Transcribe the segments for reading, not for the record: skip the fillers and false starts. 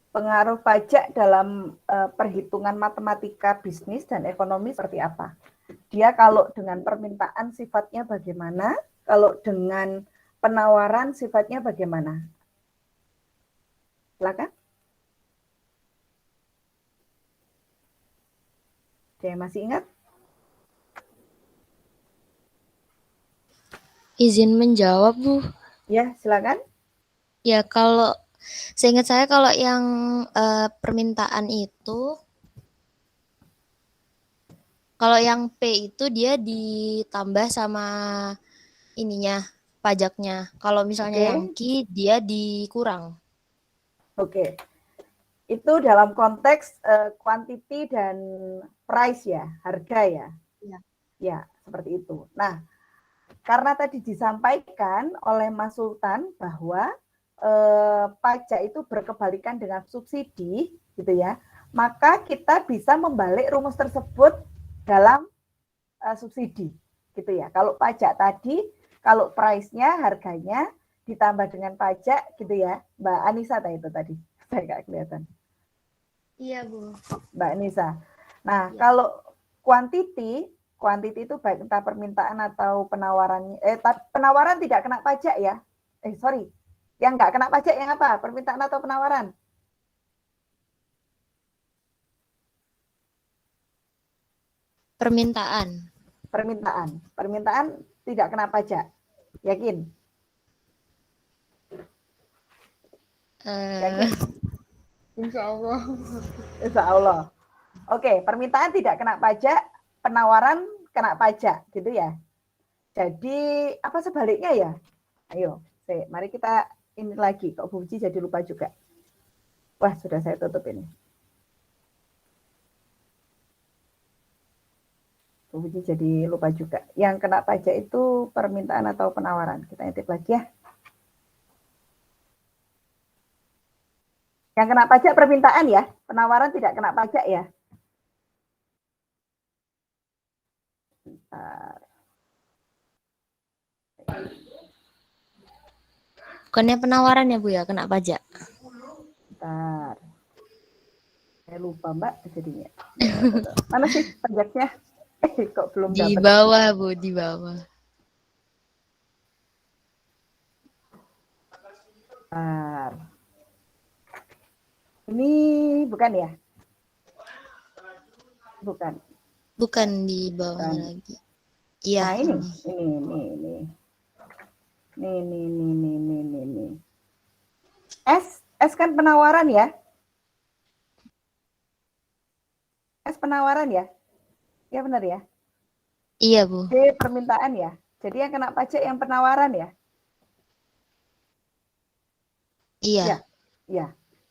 Pengaruh pajak dalam perhitungan matematika bisnis dan ekonomi seperti apa? Dia kalau dengan permintaan sifatnya bagaimana? Kalau dengan penawaran sifatnya bagaimana? Silakan. Saya masih ingat? Izin menjawab, Bu. Ya, silakan. Ya, kalau seingat saya kalau yang permintaan itu, kalau yang P itu dia ditambah sama ininya, pajaknya. Kalau misalnya yang Oke, Q dia dikurang. oke. Itu dalam konteks quantity dan price ya, harga ya. Iya. Ya, seperti itu. Nah, karena tadi disampaikan oleh Mas Sultan bahwa pajak itu berkebalikan dengan subsidi, gitu ya. Maka kita bisa membalik rumus tersebut dalam subsidi, gitu ya. Kalau pajak tadi, kalau price-nya, harganya ditambah dengan pajak, gitu ya. Mbak Anissa itu tadi, saya nggak kelihatan. Iya, Bu. Mbak Nisa. Nah, Iya. kalau quantity itu baik entah permintaan atau penawaran. Penawaran tidak kena pajak ya. Sorry. Yang nggak kena pajak yang apa? Permintaan atau penawaran? Permintaan. Permintaan. Permintaan tidak kena pajak. Yakin? Eh, Yakin? Insya Allah. Insya Allah. Oke, permintaan tidak kena pajak, penawaran kena pajak, gitu ya. Jadi apa sebaliknya ya? Ayo, mari kita ini lagi. Kok Bu Uci jadi lupa juga. Wah, sudah saya tutup ini. Bu Uci jadi lupa juga. Yang kena pajak itu permintaan atau penawaran. Kita intip lagi ya. Yang kena pajak permintaan ya. Penawaran tidak kena pajak ya. Bentar. Bukannya penawaran ya, Bu ya, kena pajak. Bentar. Saya lupa Mbak jadinya. Mana sih pajaknya? Kok belum Di dapat. bawah, Bu, di bawah. Bentar. Ini bukan ya? Bukan. Bukan di bawahnya Bukan. lagi. Iya, Nah, ini. ini. Ini. Nih. S kan penawaran ya. S penawaran ya. Ya benar ya. Iya, Bu. D permintaan ya. Jadi yang kena pajak yang penawaran ya. Ya, Iya. ya.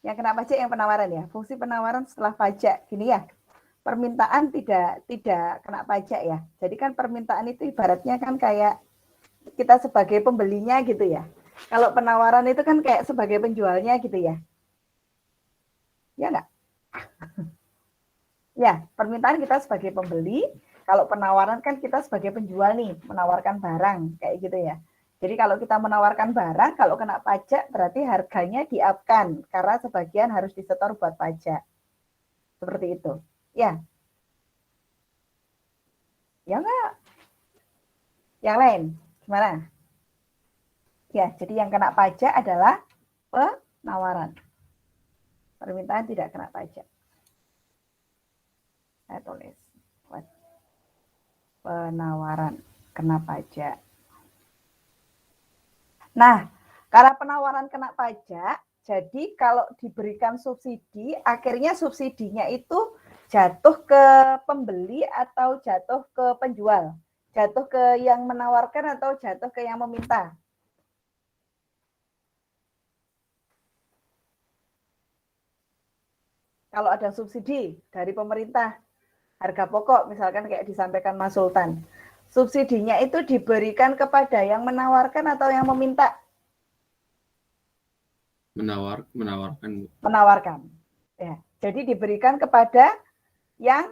Yang kena pajak yang penawaran ya. Fungsi penawaran setelah pajak gini ya. Permintaan tidak kena pajak ya. Jadi kan permintaan itu ibaratnya kan kayak kita sebagai pembelinya gitu ya. Kalau penawaran itu kan kayak sebagai penjualnya gitu ya. Ya enggak? Ya, permintaan kita sebagai pembeli, kalau penawaran kan kita sebagai penjual nih, menawarkan barang kayak gitu ya. Jadi kalau kita menawarkan barang, kalau kena pajak berarti harganya di-up-kan karena sebagian harus disetor buat pajak. Seperti itu. Ya, ya enggak? Yang lain gimana? Ya, jadi yang kena pajak adalah penawaran. Permintaan tidak kena pajak. Saya tulis. Penawaran kena pajak. Nah, karena penawaran kena pajak, jadi kalau diberikan subsidi, akhirnya subsidinya itu jatuh ke pembeli atau jatuh ke penjual? Jatuh ke yang menawarkan atau jatuh ke yang meminta? Kalau ada subsidi dari pemerintah, harga pokok misalkan kayak disampaikan Mas Sultan, subsidinya itu diberikan kepada yang menawarkan atau yang meminta? Menawarkan. Menawarkan. Ya, jadi diberikan kepada yang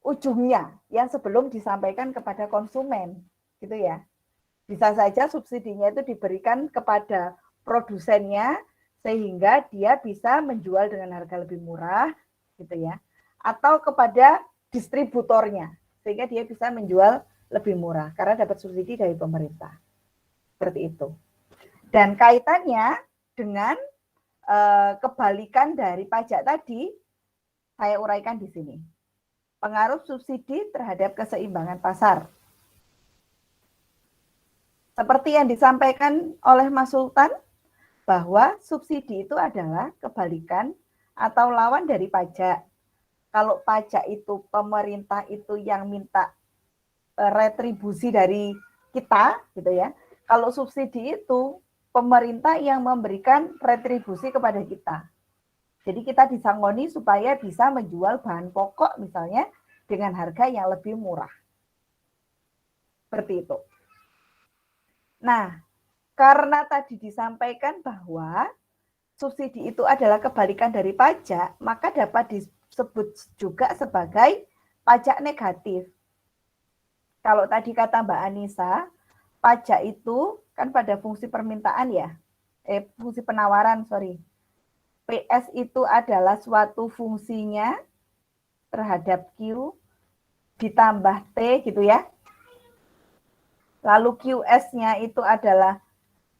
ujungnya, yang sebelum disampaikan kepada konsumen, gitu ya. Bisa saja subsidinya itu diberikan kepada produsennya sehingga dia bisa menjual dengan harga lebih murah gitu ya, atau kepada distributornya sehingga dia bisa menjual lebih murah karena dapat subsidi dari pemerintah. Seperti itu. Dan kaitannya dengan kebalikan dari pajak tadi saya uraikan di sini. Pengaruh subsidi terhadap keseimbangan pasar. Seperti yang disampaikan oleh Mas Sultan, bahwa subsidi itu adalah kebalikan atau lawan dari pajak. Kalau pajak itu pemerintah itu yang minta retribusi dari kita, gitu ya. Kalau subsidi itu pemerintah yang memberikan retribusi kepada kita. Jadi kita disangoni supaya bisa menjual bahan pokok misalnya dengan harga yang lebih murah. Seperti itu. Nah, karena tadi disampaikan bahwa subsidi itu adalah kebalikan dari pajak, maka dapat disebut juga sebagai pajak negatif. Kalau tadi kata Mbak Anissa, pajak itu kan pada fungsi permintaan ya, fungsi penawaran, sorry. PS itu adalah suatu fungsinya terhadap Q ditambah T gitu ya. Lalu QS-nya itu adalah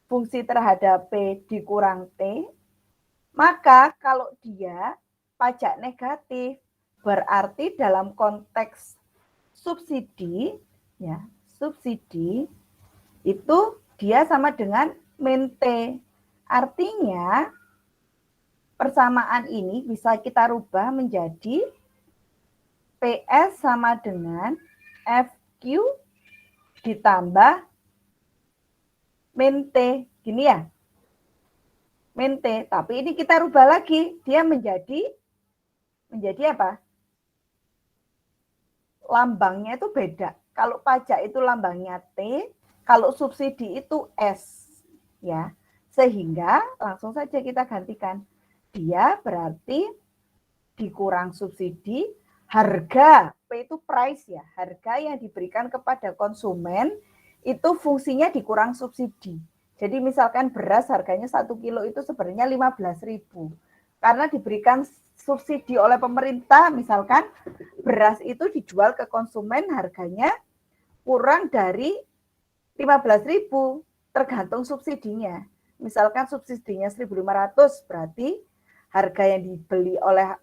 fungsi terhadap P dikurang T. Maka kalau dia pajak negatif, berarti dalam konteks subsidi, ya, subsidi itu dia sama dengan min T. Artinya persamaan ini bisa kita rubah menjadi PS sama dengan FQ ditambah min T. Gini ya. Min T. Tapi ini kita rubah lagi. Dia menjadi apa? Lambangnya itu beda. Kalau pajak itu lambangnya T, kalau subsidi itu S. Ya. Sehingga langsung saja kita gantikan. Dia berarti dikurang subsidi, harga, P itu price ya, harga yang diberikan kepada konsumen itu fungsinya dikurang subsidi. Jadi misalkan beras harganya 1 kilo itu sebenarnya 15.000. Karena diberikan subsidi oleh pemerintah, misalkan beras itu dijual ke konsumen harganya kurang dari 15.000, tergantung subsidinya. Misalkan subsidinya 1.500, berarti harga yang dibeli oleh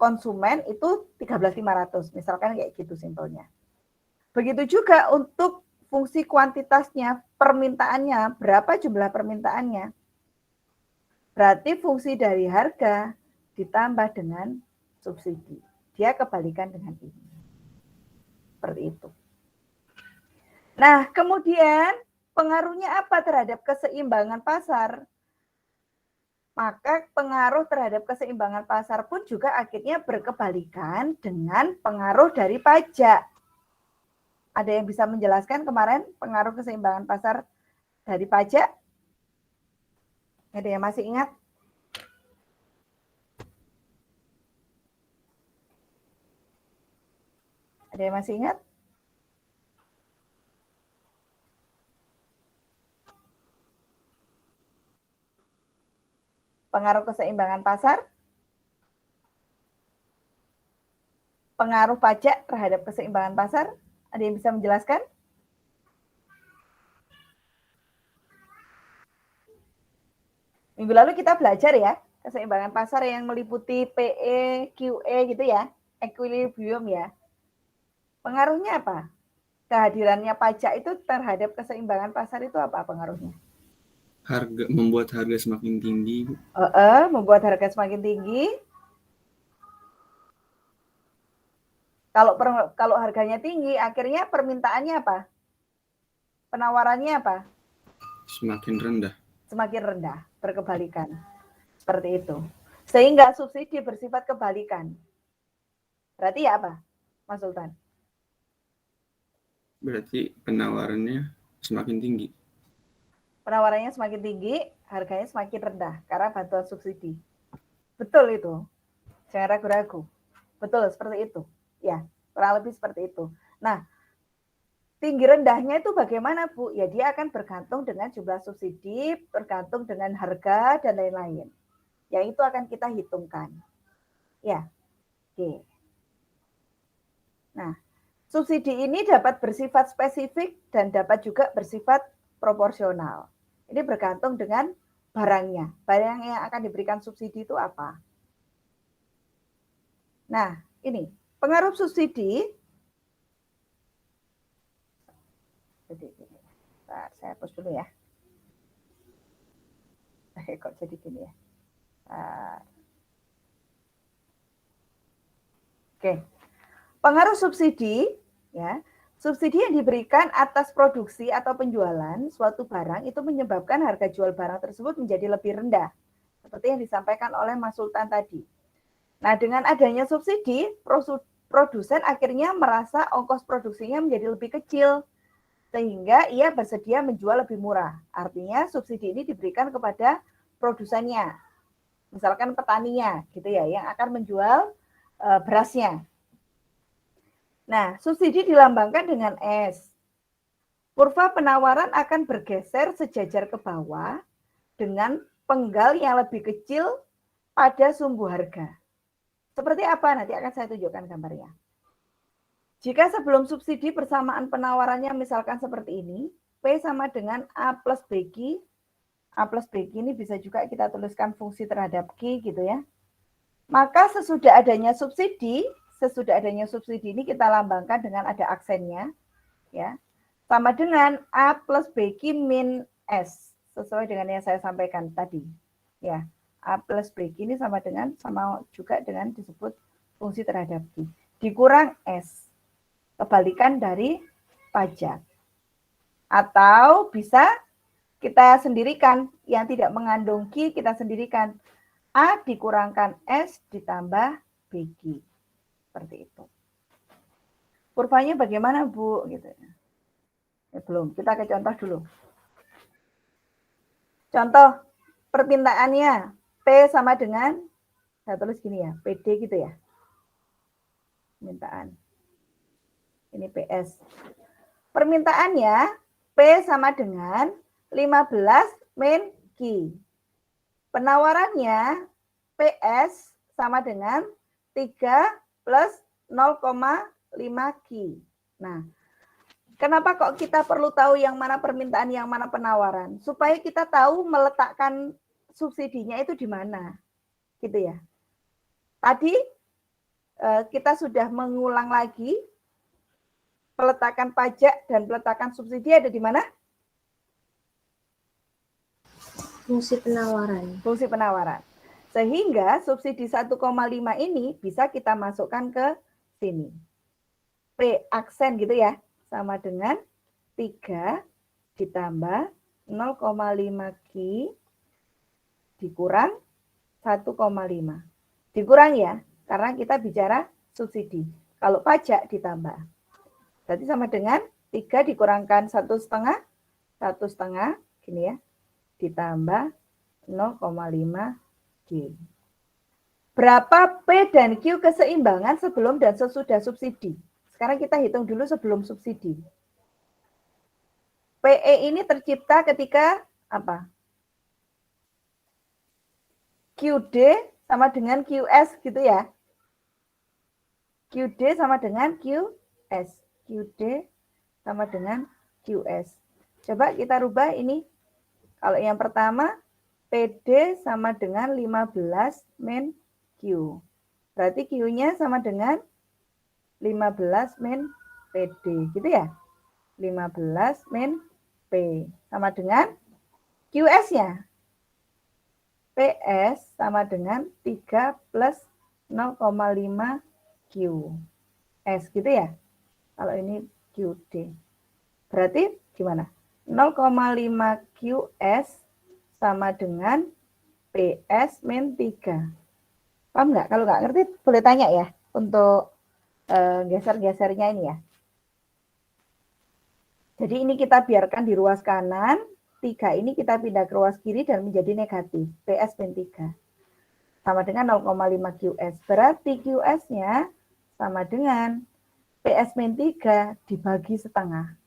konsumen itu 13.500, misalkan kayak gitu simpelnya. Begitu juga untuk fungsi kuantitasnya, permintaannya, berapa jumlah permintaannya. Berarti fungsi dari harga ditambah dengan subsidi. Dia kebalikan dengan ini. Seperti itu. Nah, kemudian pengaruhnya apa terhadap keseimbangan pasar? Maka pengaruh terhadap keseimbangan pasar pun juga akhirnya berkebalikan dengan pengaruh dari pajak. Ada yang bisa menjelaskan kemarin pengaruh keseimbangan pasar dari pajak? Ada yang masih ingat? Ada yang masih ingat? Pengaruh keseimbangan pasar? Pengaruh pajak terhadap keseimbangan pasar? Ada yang bisa menjelaskan? Minggu lalu kita belajar ya, keseimbangan pasar yang meliputi PE, QE gitu ya, equilibrium ya. Pengaruhnya apa? Kehadirannya pajak itu terhadap keseimbangan pasar itu apa pengaruhnya? Membuat harga semakin tinggi. Membuat harga semakin tinggi. Kalau harganya tinggi, akhirnya permintaannya apa? Penawarannya apa? Semakin rendah. Semakin rendah, berkebalikan. Seperti itu. Sehingga subsidi bersifat kebalikan. Berarti ya apa, Mas Sultan? Berarti penawarannya semakin tinggi. Penawarannya semakin tinggi, harganya semakin rendah karena bantuan subsidi. Betul itu. Jangan ragu-ragu. Betul, seperti itu. Ya, kurang lebih seperti itu. Nah, tinggi rendahnya itu bagaimana, Bu? Ya dia akan bergantung dengan jumlah subsidi, bergantung dengan harga, dan lain-lain. Yang itu akan kita hitungkan. Ya, oke. Nah, subsidi ini dapat bersifat spesifik dan dapat juga bersifat proporsional. Ini bergantung dengan barangnya. Barang yang akan diberikan subsidi itu apa? Nah, ini pengaruh subsidi. Jadi, saya hapus dulu ya. Kok jadi gini ya? Oke. Pengaruh subsidi, ya. Subsidi yang diberikan atas produksi atau penjualan suatu barang itu menyebabkan harga jual barang tersebut menjadi lebih rendah. Seperti yang disampaikan oleh Mas Sultan tadi. Nah, dengan adanya subsidi, produsen akhirnya merasa ongkos produksinya menjadi lebih kecil, sehingga ia bersedia menjual lebih murah. Artinya subsidi ini diberikan kepada produsennya, misalkan petaninya, gitu ya, yang akan menjual berasnya. Nah, subsidi dilambangkan dengan S. Kurva penawaran akan bergeser sejajar ke bawah dengan penggal yang lebih kecil pada sumbu harga. Seperti apa? Nanti akan saya tunjukkan gambarnya. Jika sebelum subsidi persamaan penawarannya misalkan seperti ini, P sama dengan A plus BQ. A plus BQ ini bisa juga kita tuliskan fungsi terhadap Q gitu ya. Maka sesudah adanya subsidi ini kita lambangkan dengan ada aksennya, ya, sama dengan A plus BQ min S, sesuai dengan yang saya sampaikan tadi. Ya, A plus BQ ini sama juga dengan disebut fungsi terhadap Q. Dikurang S, kebalikan dari pajak. Atau bisa kita sendirikan, yang tidak mengandung Q kita sendirikan. A dikurangkan S ditambah BQ. Seperti itu. Kurvanya bagaimana, Bu? Gitu. Belum, kita ke contoh dulu. Contoh permintaannya P sama dengan, saya tulis gini ya, PD gitu ya. Permintaan. Ini PS. Permintaannya P sama dengan 15 min Q. Penawarannya PS sama dengan 3 plus 0,5 Q. Nah, kenapa kok kita perlu tahu yang mana permintaan, yang mana penawaran? Supaya kita tahu meletakkan subsidinya itu di mana. Gitu ya. Tadi kita sudah mengulang lagi peletakan pajak dan peletakan subsidi ada di mana? Fungsi penawaran. Fungsi penawaran. Sehingga subsidi 1,5 ini bisa kita masukkan ke sini. P aksen gitu ya, sama dengan 3 ditambah 0,5 Q dikurang 1,5. Dikurang ya, karena kita bicara subsidi. Kalau pajak ditambah. Berarti sama dengan 3 dikurangkan 1,5, 1,5, gini ya, ditambah 0,5 Q. Berapa P dan Q keseimbangan sebelum dan sesudah subsidi? Sekarang kita hitung dulu sebelum subsidi. PE ini tercipta ketika apa? QD sama dengan QS gitu ya. QD sama dengan QS. QD sama dengan QS. Coba kita rubah ini. Kalau yang pertama, PD sama dengan 15 min Q. Berarti Q-nya sama dengan 15 min PD. Gitu ya? 15 min P. Sama dengan QS-nya. PS sama dengan 3 plus 0,5 Q. S gitu ya? Kalau ini QD. Berarti gimana? 0,5 QS sama dengan PS min 3. Paham nggak? Kalau nggak ngerti boleh tanya ya untuk geser-gesernya ini ya. Jadi ini kita biarkan di ruas kanan, 3 ini kita pindah ke ruas kiri dan menjadi negatif. PS min 3. Sama dengan 0,5 QS. Berarti QS-nya sama dengan PS min 3 dibagi setengah.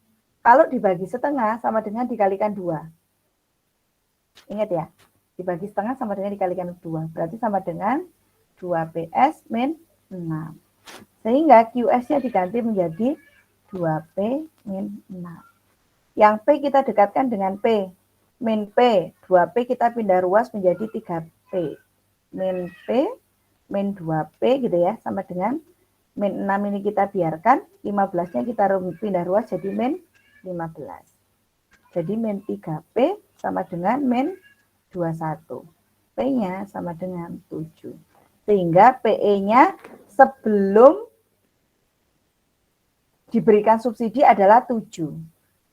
Kalau dibagi setengah sama dengan dikalikan 2. Ingat ya, dibagi setengah sama dengan dikalikan 2. Berarti sama dengan 2PS min 6. Sehingga QS-nya diganti menjadi 2P min 6. Yang P kita dekatkan dengan P. Min P, 2P kita pindah ruas menjadi 3P. Min P, min 2P gitu ya, sama dengan min 6 ini kita biarkan, 15-nya kita pindah ruas jadi min 15. Jadi min 3P sama dengan min 21. P-nya sama dengan 7. Sehingga PE-nya sebelum diberikan subsidi adalah 7.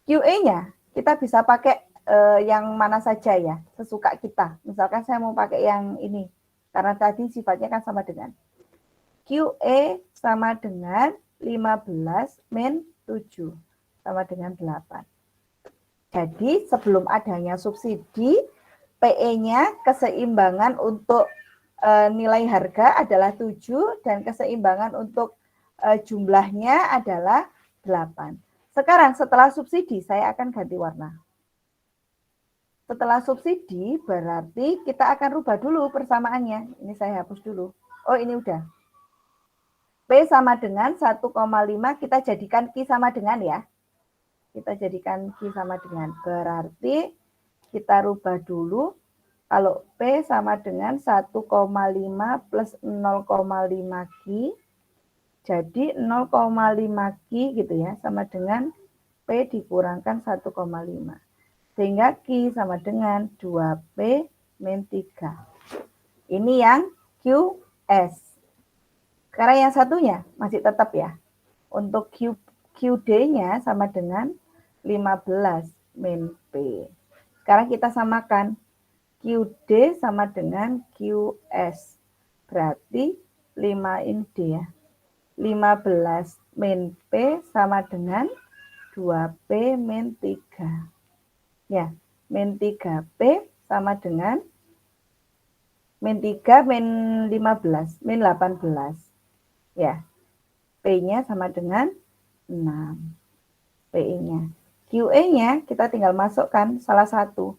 QE-nya kita bisa pakai yang mana saja ya, sesuka kita. Misalkan saya mau pakai yang ini, karena tadi sifatnya kan sama dengan. QE sama dengan 15 min 7, sama dengan 8. Jadi sebelum adanya subsidi, PE-nya keseimbangan untuk nilai harga adalah 7, dan keseimbangan untuk jumlahnya adalah 8. Sekarang setelah subsidi, saya akan ganti warna. Setelah subsidi berarti kita akan rubah dulu persamaannya. Ini saya hapus dulu. Oh ini udah. P sama dengan 1,5 kita jadikan Q sama dengan ya. Kita jadikan Q sama dengan. Berarti kita rubah dulu. Kalau P sama dengan 1,5 plus 0,5 Q. Jadi 0,5 Q gitu ya. Sama dengan P dikurangkan 1,5. Sehingga Q sama dengan 2P min 3. Ini yang QS. Karena yang satunya masih tetap ya. Untuk QD-nya sama dengan 15 min P. Sekarang kita samakan. QD sama dengan QS. Berarti 5 ini D ya. 15 min P sama dengan 2P min 3. Ya, min 3P sama dengan min 3 min 15, min 18. Ya, P-nya sama dengan 6. PE-nya. QE-nya kita tinggal masukkan salah satu.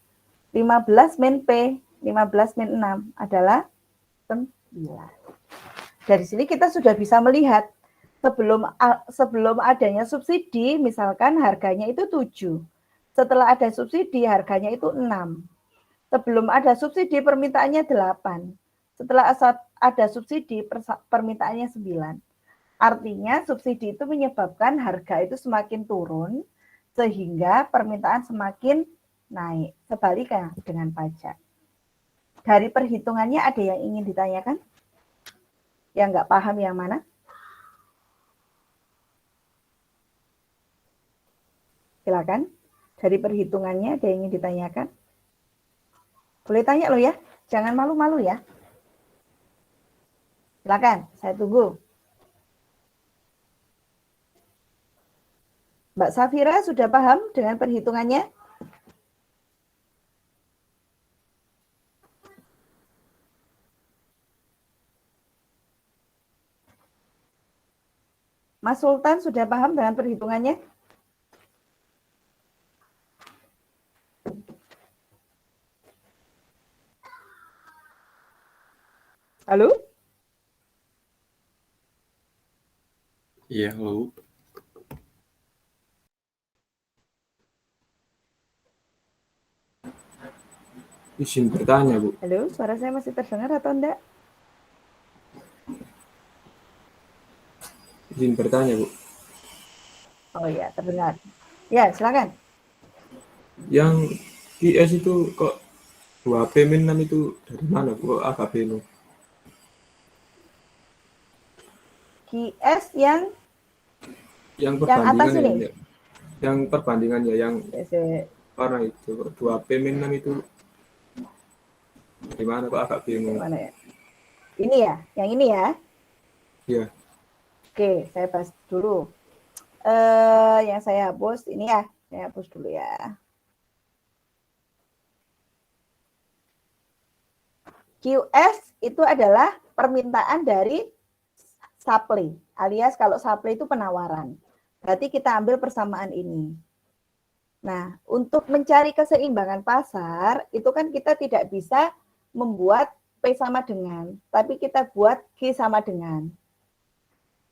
15 min P, 15 min 6 adalah 9. Dari sini kita sudah bisa melihat sebelum adanya subsidi, misalkan harganya itu 7. Setelah ada subsidi, harganya itu 6. Sebelum ada subsidi, permintaannya 8. Setelah ada subsidi, permintaannya 9. Artinya subsidi itu menyebabkan harga itu semakin turun, sehingga permintaan semakin naik. Sebaliknya dengan pajak. Dari perhitungannya ada yang ingin ditanyakan? Yang nggak paham yang mana? Silakan. Dari perhitungannya ada yang ingin ditanyakan? Boleh tanya loh ya. Jangan malu-malu ya. Silakan, saya tunggu. Mbak Safira sudah paham dengan perhitungannya? Mas Sultan sudah paham dengan perhitungannya? Halo? Iya, halo. Izin bertanya, Bu. Halo, suara saya masih terdengar atau enggak? Izin bertanya, Bu. Oh iya, terdengar. Ya, silakan. Yang QS itu kok 2P min 6 itu dari mana, Bu? Agak bingung. QS yang Yang atas ini. perbandingannya, yang perbandingannya, yang warna itu 2P min 6 itu gimana, kok agak bingung. Mana ya? Ini ya, yang ini ya. Iya. Oke, saya bahas dulu. Yang saya hapus ini ya, saya hapus dulu ya. QS itu adalah permintaan dari supply, alias kalau supply itu penawaran. Berarti kita ambil persamaan ini. Nah, untuk mencari keseimbangan pasar, itu kan kita tidak bisa membuat P sama dengan, tapi kita buat Q sama dengan.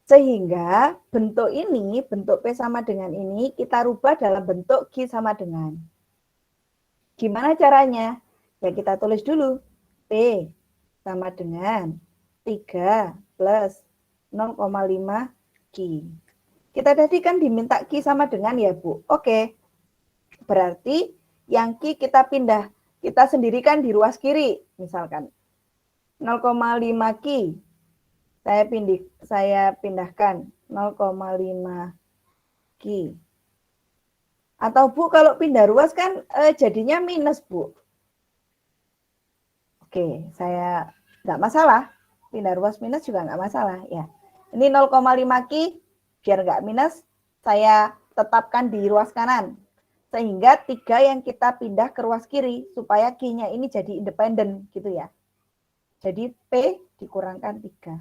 Sehingga bentuk ini, bentuk P sama dengan ini, kita rubah dalam bentuk Q sama dengan. Gimana caranya? Ya kita tulis dulu. P sama dengan 3 plus 0,5 Q. Kita tadi kan diminta Q sama dengan ya Bu. Oke. Berarti yang Q kita pindah. Kita sendirikan di ruas kiri. Misalkan 0,5 Q. Saya pindahkan 0,5 Q. Atau Bu, kalau pindah ruas kan jadinya minus Bu. Oke, saya nggak masalah. Pindah ruas minus juga nggak masalah ya. Ini 0,5 Q, biar nggak minus, saya tetapkan di ruas kanan. Sehingga 3 yang kita pindah ke ruas kiri, supaya Q-nya ini jadi independen gitu ya. Jadi P dikurangkan 3.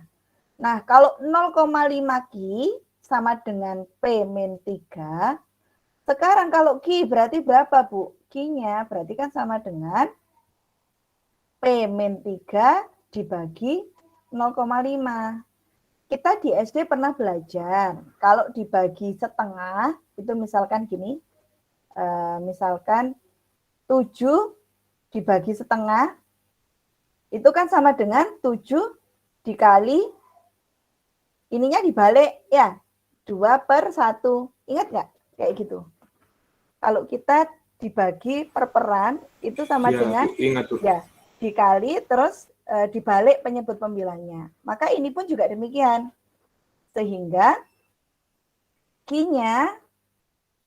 Nah, kalau 0,5 Q sama dengan P min 3, sekarang kalau Q berarti berapa, Bu? Q-nya berarti kan sama dengan P min 3 dibagi 0,5. Kita di SD pernah belajar, kalau dibagi setengah, itu misalkan gini, misalkan 7 dibagi setengah, itu kan sama dengan 7 dikali ininya dibalik ya, 2/1. Ingat nggak? Kayak gitu. Kalau kita dibagi per peran, itu sama Ya, dengan ingat tuh. ya, dikali terus dibalik penyebut pembilangnya. Maka ini pun juga demikian. Sehingga Q-nya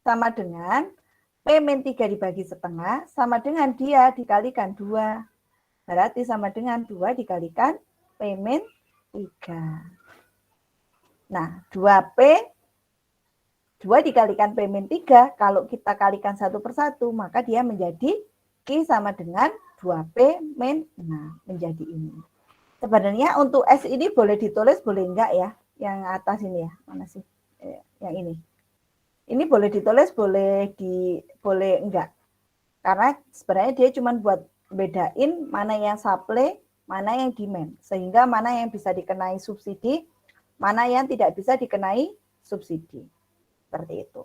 sama dengan P min 3 dibagi setengah, sama dengan dia dikalikan 2. Berarti sama dengan 2 dikalikan P min 3. Nah, 2P, 2 dikalikan P min 3, kalau kita kalikan 1/1, maka dia menjadi Q sama dengan 2P min 6, menjadi ini. Sebenarnya untuk S ini boleh ditulis, boleh enggak ya? Yang atas ini ya, mana sih? Yang ini. Ini boleh ditulis, boleh enggak. Karena sebenarnya dia cuma buat bedain mana yang supply, mana yang demand. Sehingga mana yang bisa dikenai subsidi, mana yang tidak bisa dikenai subsidi. Seperti itu.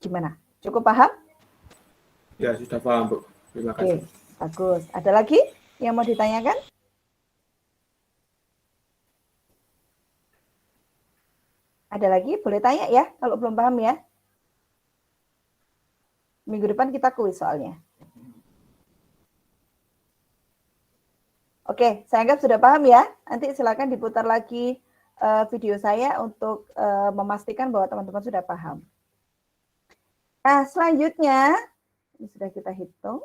Gimana? Cukup paham? Ya, sudah paham, Bu. Terima kasih. Oke, bagus. Ada lagi yang mau ditanyakan? Ada lagi? Boleh tanya ya, kalau belum paham ya. Minggu depan kita kuis soalnya. Oke, saya anggap sudah paham ya. Nanti silakan diputar lagi video saya untuk memastikan bahwa teman-teman sudah paham. Nah, selanjutnya ini sudah kita hitung.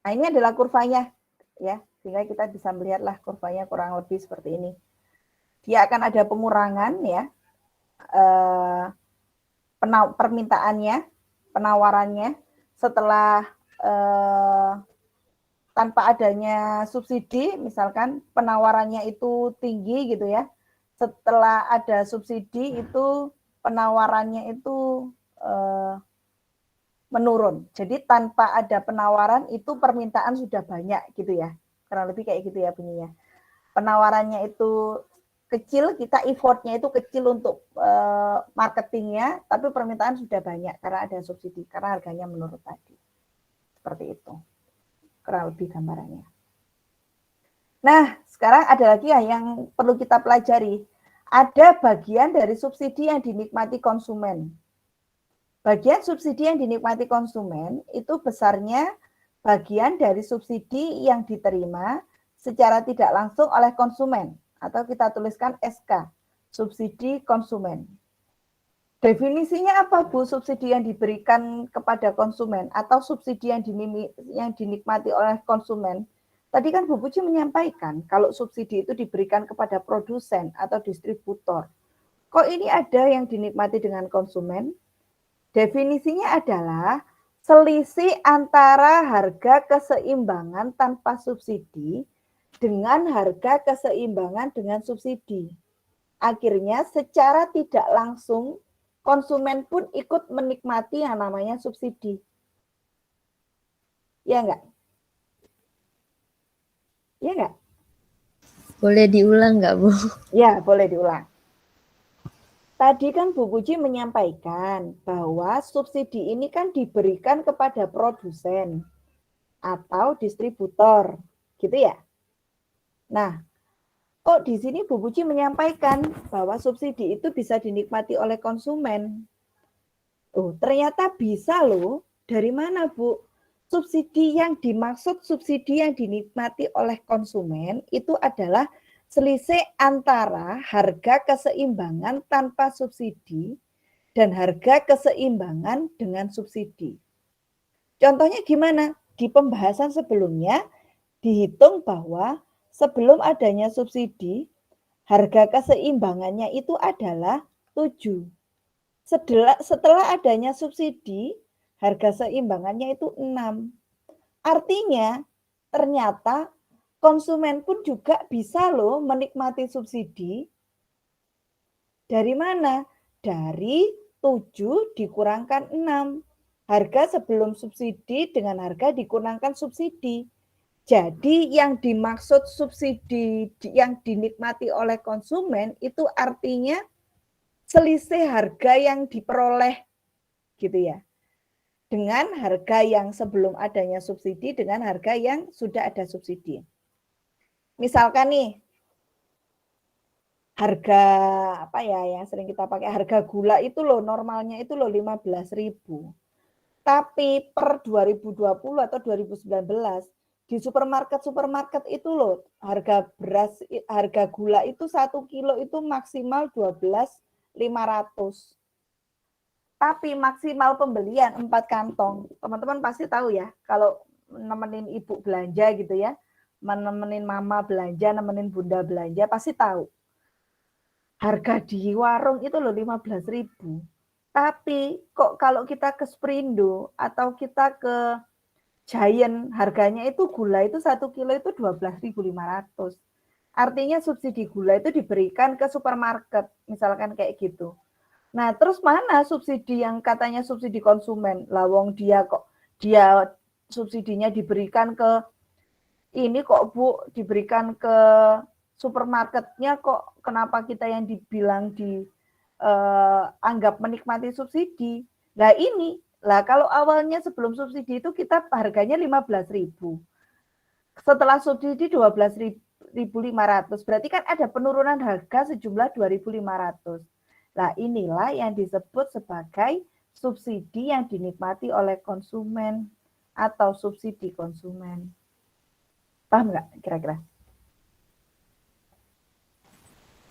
Nah, ini adalah kurvanya ya, sehingga kita bisa melihatlah kurvanya kurang lebih seperti ini. Dia akan ada pengurangan ya, permintaannya, penawarannya setelah tanpa adanya subsidi, misalkan penawarannya itu tinggi gitu ya. Setelah ada subsidi itu penawarannya itu menurun. Jadi tanpa ada penawaran itu permintaan sudah banyak gitu ya. Kurang lebih kayak gitu ya bunyinya. Penawarannya itu kecil, kita effortnya itu kecil untuk marketingnya, tapi permintaan sudah banyak karena ada subsidi, karena harganya menurun tadi. Seperti itu. Kurang lebih gambarannya. Nah, sekarang ada lagi ya yang perlu kita pelajari. Ada bagian dari subsidi yang dinikmati konsumen. Bagian subsidi yang dinikmati konsumen itu besarnya bagian dari subsidi yang diterima secara tidak langsung oleh konsumen. Atau kita tuliskan SK, subsidi konsumen. Definisinya apa Bu subsidi yang diberikan kepada konsumen atau subsidi yang dinikmati oleh konsumen? Tadi kan Bu Puji menyampaikan kalau subsidi itu diberikan kepada produsen atau distributor. Kok ini ada yang dinikmati dengan konsumen? Definisinya adalah selisih antara harga keseimbangan tanpa subsidi dengan harga keseimbangan dengan subsidi. Akhirnya secara tidak langsung konsumen pun ikut menikmati yang namanya subsidi. Ya enggak? Ya enggak? Boleh diulang nggak, Bu? Ya, boleh diulang. Tadi kan Bu Puji menyampaikan bahwa subsidi ini kan diberikan kepada produsen atau distributor, gitu ya. Nah, kok di sini Bu Puji menyampaikan bahwa subsidi itu bisa dinikmati oleh konsumen? Oh, ternyata bisa loh. Dari mana, Bu? Subsidi yang dimaksud subsidi yang dinikmati oleh konsumen itu adalah selisih antara harga keseimbangan tanpa subsidi dan harga keseimbangan dengan subsidi. Contohnya gimana? Di pembahasan sebelumnya dihitung bahwa sebelum adanya subsidi, harga keseimbangannya itu adalah 7. Setelah adanya subsidi, harga seimbangannya itu 6. Artinya, ternyata konsumen pun juga bisa loh menikmati subsidi. Dari mana? Dari 7 dikurangkan 6. Harga sebelum subsidi dengan harga dikurangkan subsidi. Jadi yang dimaksud subsidi yang dinikmati oleh konsumen itu artinya selisih harga yang diperoleh gitu ya. Dengan harga yang sebelum adanya subsidi dengan harga yang sudah ada subsidi. Misalkan nih harga apa ya yang sering kita pakai harga gula itu loh normalnya itu loh 15.000. Tapi per 2020 atau 2019 di supermarket itu loh harga beras harga gula itu 1 kilo itu maksimal 12.500. Tapi maksimal pembelian 4 kantong. Teman-teman pasti tahu ya kalau nemenin ibu belanja gitu ya, menemenin mama belanja, nemenin bunda belanja pasti tahu. Harga di warung itu loh 15.000. Tapi kok kalau kita ke Sprindo atau kita ke Giant harganya itu gula itu 1 kilo itu 12.500. Artinya subsidi gula itu diberikan ke supermarket, misalkan kayak gitu. Nah, terus mana subsidi yang katanya subsidi konsumen? Lawong dia subsidinya diberikan ke ini kok Bu, diberikan ke supermarketnya kok kenapa kita yang dibilang anggap menikmati subsidi? Lah ini, lah kalau awalnya sebelum subsidi itu kita harganya 15.000. Setelah subsidi 12.500. Berarti kan ada penurunan harga sejumlah 2.500. Nah, inilah yang disebut sebagai subsidi yang dinikmati oleh konsumen atau subsidi konsumen. Paham nggak kira-kira?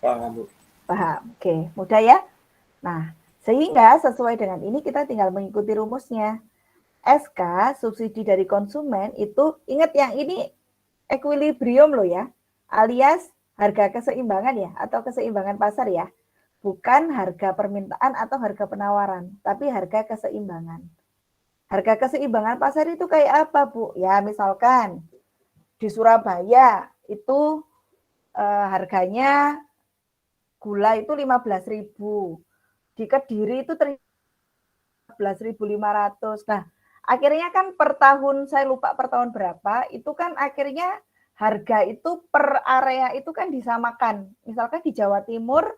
Paham, Bu. Paham. Oke, mudah ya? Nah, sehingga sesuai dengan ini kita tinggal mengikuti rumusnya. SK, subsidi dari konsumen, itu ingat yang ini equilibrium loh ya, alias harga keseimbangan ya, atau keseimbangan pasar ya. Bukan harga permintaan atau harga penawaran, tapi harga keseimbangan. Harga keseimbangan pasar itu kayak apa, Bu? Ya, misalkan di Surabaya itu harganya gula itu 15.000. Di Kediri itu 13.500. Nah, akhirnya kan per tahun, saya lupa per tahun berapa, itu kan akhirnya harga itu per area itu kan disamakan. Misalkan di Jawa Timur,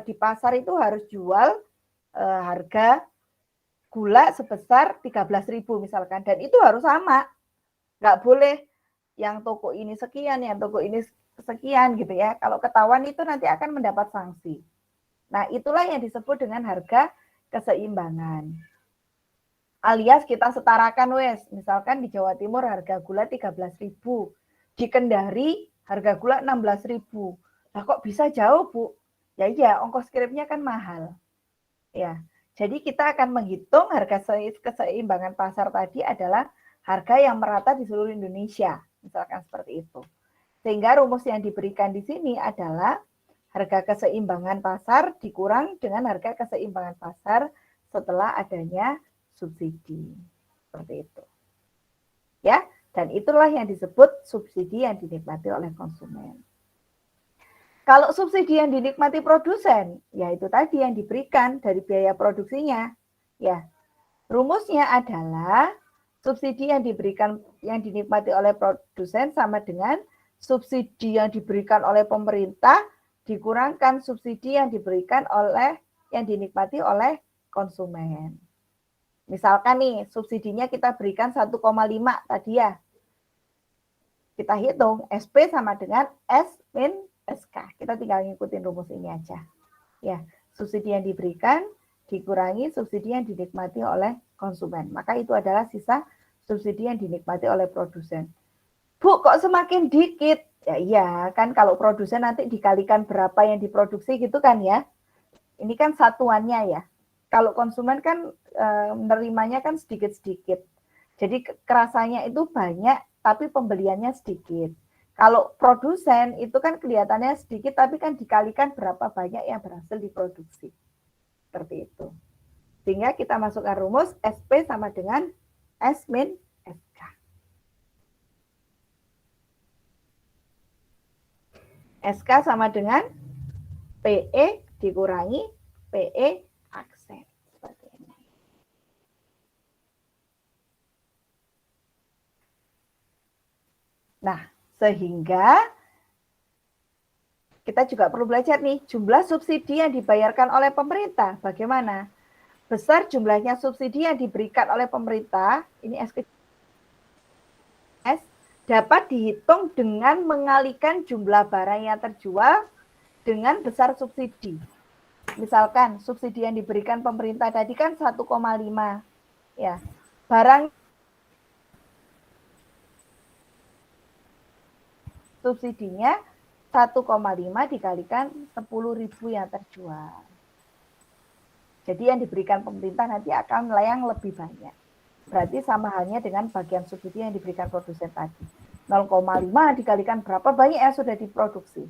di pasar itu harus jual harga gula sebesar 13.000 misalkan. Dan itu harus sama. Nggak boleh yang toko ini sekian, yang toko ini sekian gitu ya. Kalau ketahuan itu nanti akan mendapat sanksi. Nah, itulah yang disebut dengan harga keseimbangan. Alias kita setarakan wes, misalkan di Jawa Timur harga gula 13.000, di Kendari harga gula 16.000. Nah, kok bisa jauh, Bu? Ya iya, ongkos kirimnya kan mahal. Ya. Jadi kita akan menghitung harga keseimbangan pasar tadi adalah harga yang merata di seluruh Indonesia, misalkan seperti itu. Sehingga rumus yang diberikan di sini adalah harga keseimbangan pasar dikurang dengan harga keseimbangan pasar setelah adanya subsidi. Seperti itu. Ya, dan itulah yang disebut subsidi yang dinikmati oleh konsumen. Kalau subsidi yang dinikmati produsen, ya itu tadi yang diberikan dari biaya produksinya. Ya, rumusnya adalah subsidi yang diberikan yang dinikmati oleh produsen sama dengan subsidi yang diberikan oleh pemerintah dikurangkan subsidi yang diberikan oleh yang dinikmati oleh konsumen. Misalkan nih, subsidinya kita berikan 1,5 tadi ya. Kita hitung SP sama dengan S min SK. Kita tinggal ngikutin rumus ini aja. Ya, subsidi yang diberikan dikurangi subsidi yang dinikmati oleh konsumen. Maka itu adalah sisa subsidi yang dinikmati oleh produsen. Bu, kok semakin dikit? Ya iya, kan kalau produsen nanti dikalikan berapa yang diproduksi gitu kan ya. Ini kan satuannya ya. Kalau konsumen kan menerimanya kan sedikit-sedikit. Jadi kerasanya itu banyak, tapi pembeliannya sedikit. Kalau produsen itu kan kelihatannya sedikit, tapi kan dikalikan berapa banyak yang berhasil diproduksi. Seperti itu. Sehingga kita masukkan rumus SP sama dengan S min SK. SK sama dengan PE dikurangi PE aksen. Seperti ini. Nah, sehingga kita juga perlu belajar nih, jumlah subsidi yang dibayarkan oleh pemerintah, bagaimana? Besar jumlahnya subsidi yang diberikan oleh pemerintah, ini S dapat dihitung dengan mengalikan jumlah barang yang terjual dengan besar subsidi. Misalkan subsidi yang diberikan pemerintah tadi kan 1,5. Ya. Barang subsidinya 1,5 dikalikan 10.000 yang terjual. Jadi yang diberikan pemerintah nanti akan melayang lebih banyak. Berarti sama halnya dengan bagian subsidi yang diberikan produsen tadi. 0,5 dikalikan berapa banyak yang sudah diproduksi.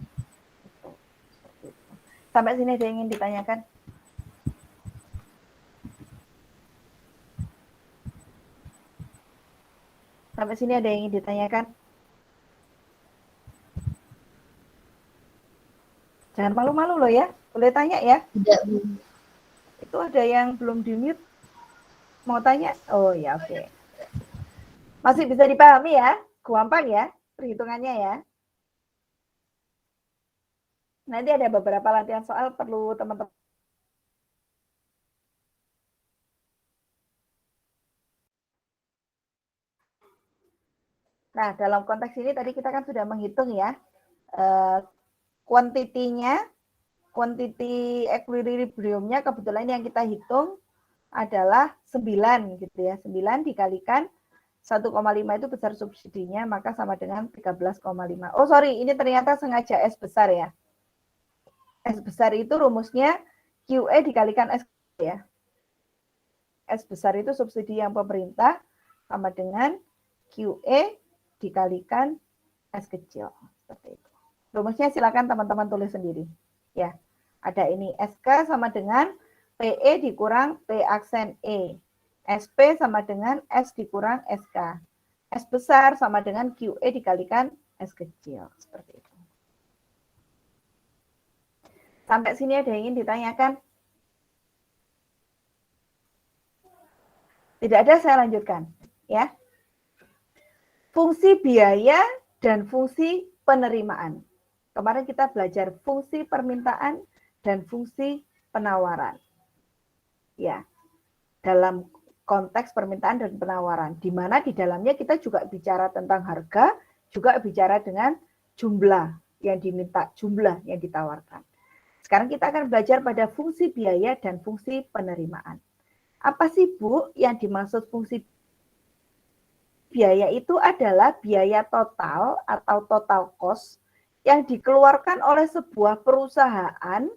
Sampai sini ada yang ingin ditanyakan? Sampai sini ada yang ingin ditanyakan? Jangan malu-malu loh ya, boleh tanya ya. Tidak. Itu ada yang belum di-mute. Mau tanya? Oh ya, oke. Masih bisa dipahami ya? Gampang ya perhitungannya ya. Nanti ada beberapa latihan soal perlu teman-teman. Nah, dalam konteks ini tadi kita kan sudah menghitung ya. Kuantitinya, quantity equilibriumnya kebetulan yang kita hitung adalah 9 gitu ya. 9 dikalikan 1,5 itu besar subsidinya, maka sama dengan 13,5. Oh sorry, ini ternyata sengaja S besar ya. S besar itu rumusnya QE dikalikan S ya. S besar itu subsidi yang pemerintah sama dengan QE dikalikan S kecil. Seperti itu. Rumusnya silakan teman-teman tulis sendiri. Ya, ada ini SK sama dengan PE dikurang P aksen E. SP sama dengan S dikurang SK. S besar sama dengan QE dikalikan S kecil. Seperti itu. Sampai sini ada yang ingin ditanyakan? Tidak ada, saya lanjutkan. Ya. Fungsi biaya dan fungsi penerimaan. Kemarin kita belajar fungsi permintaan dan fungsi penawaran. Ya. Dalam konteks permintaan dan penawaran, di mana di dalamnya kita juga bicara tentang harga, juga bicara dengan jumlah yang diminta, jumlah yang ditawarkan. Sekarang kita akan belajar pada fungsi biaya dan fungsi penerimaan. Apa sih Bu yang dimaksud fungsi biaya? Itu adalah biaya total atau total cost yang dikeluarkan oleh sebuah perusahaan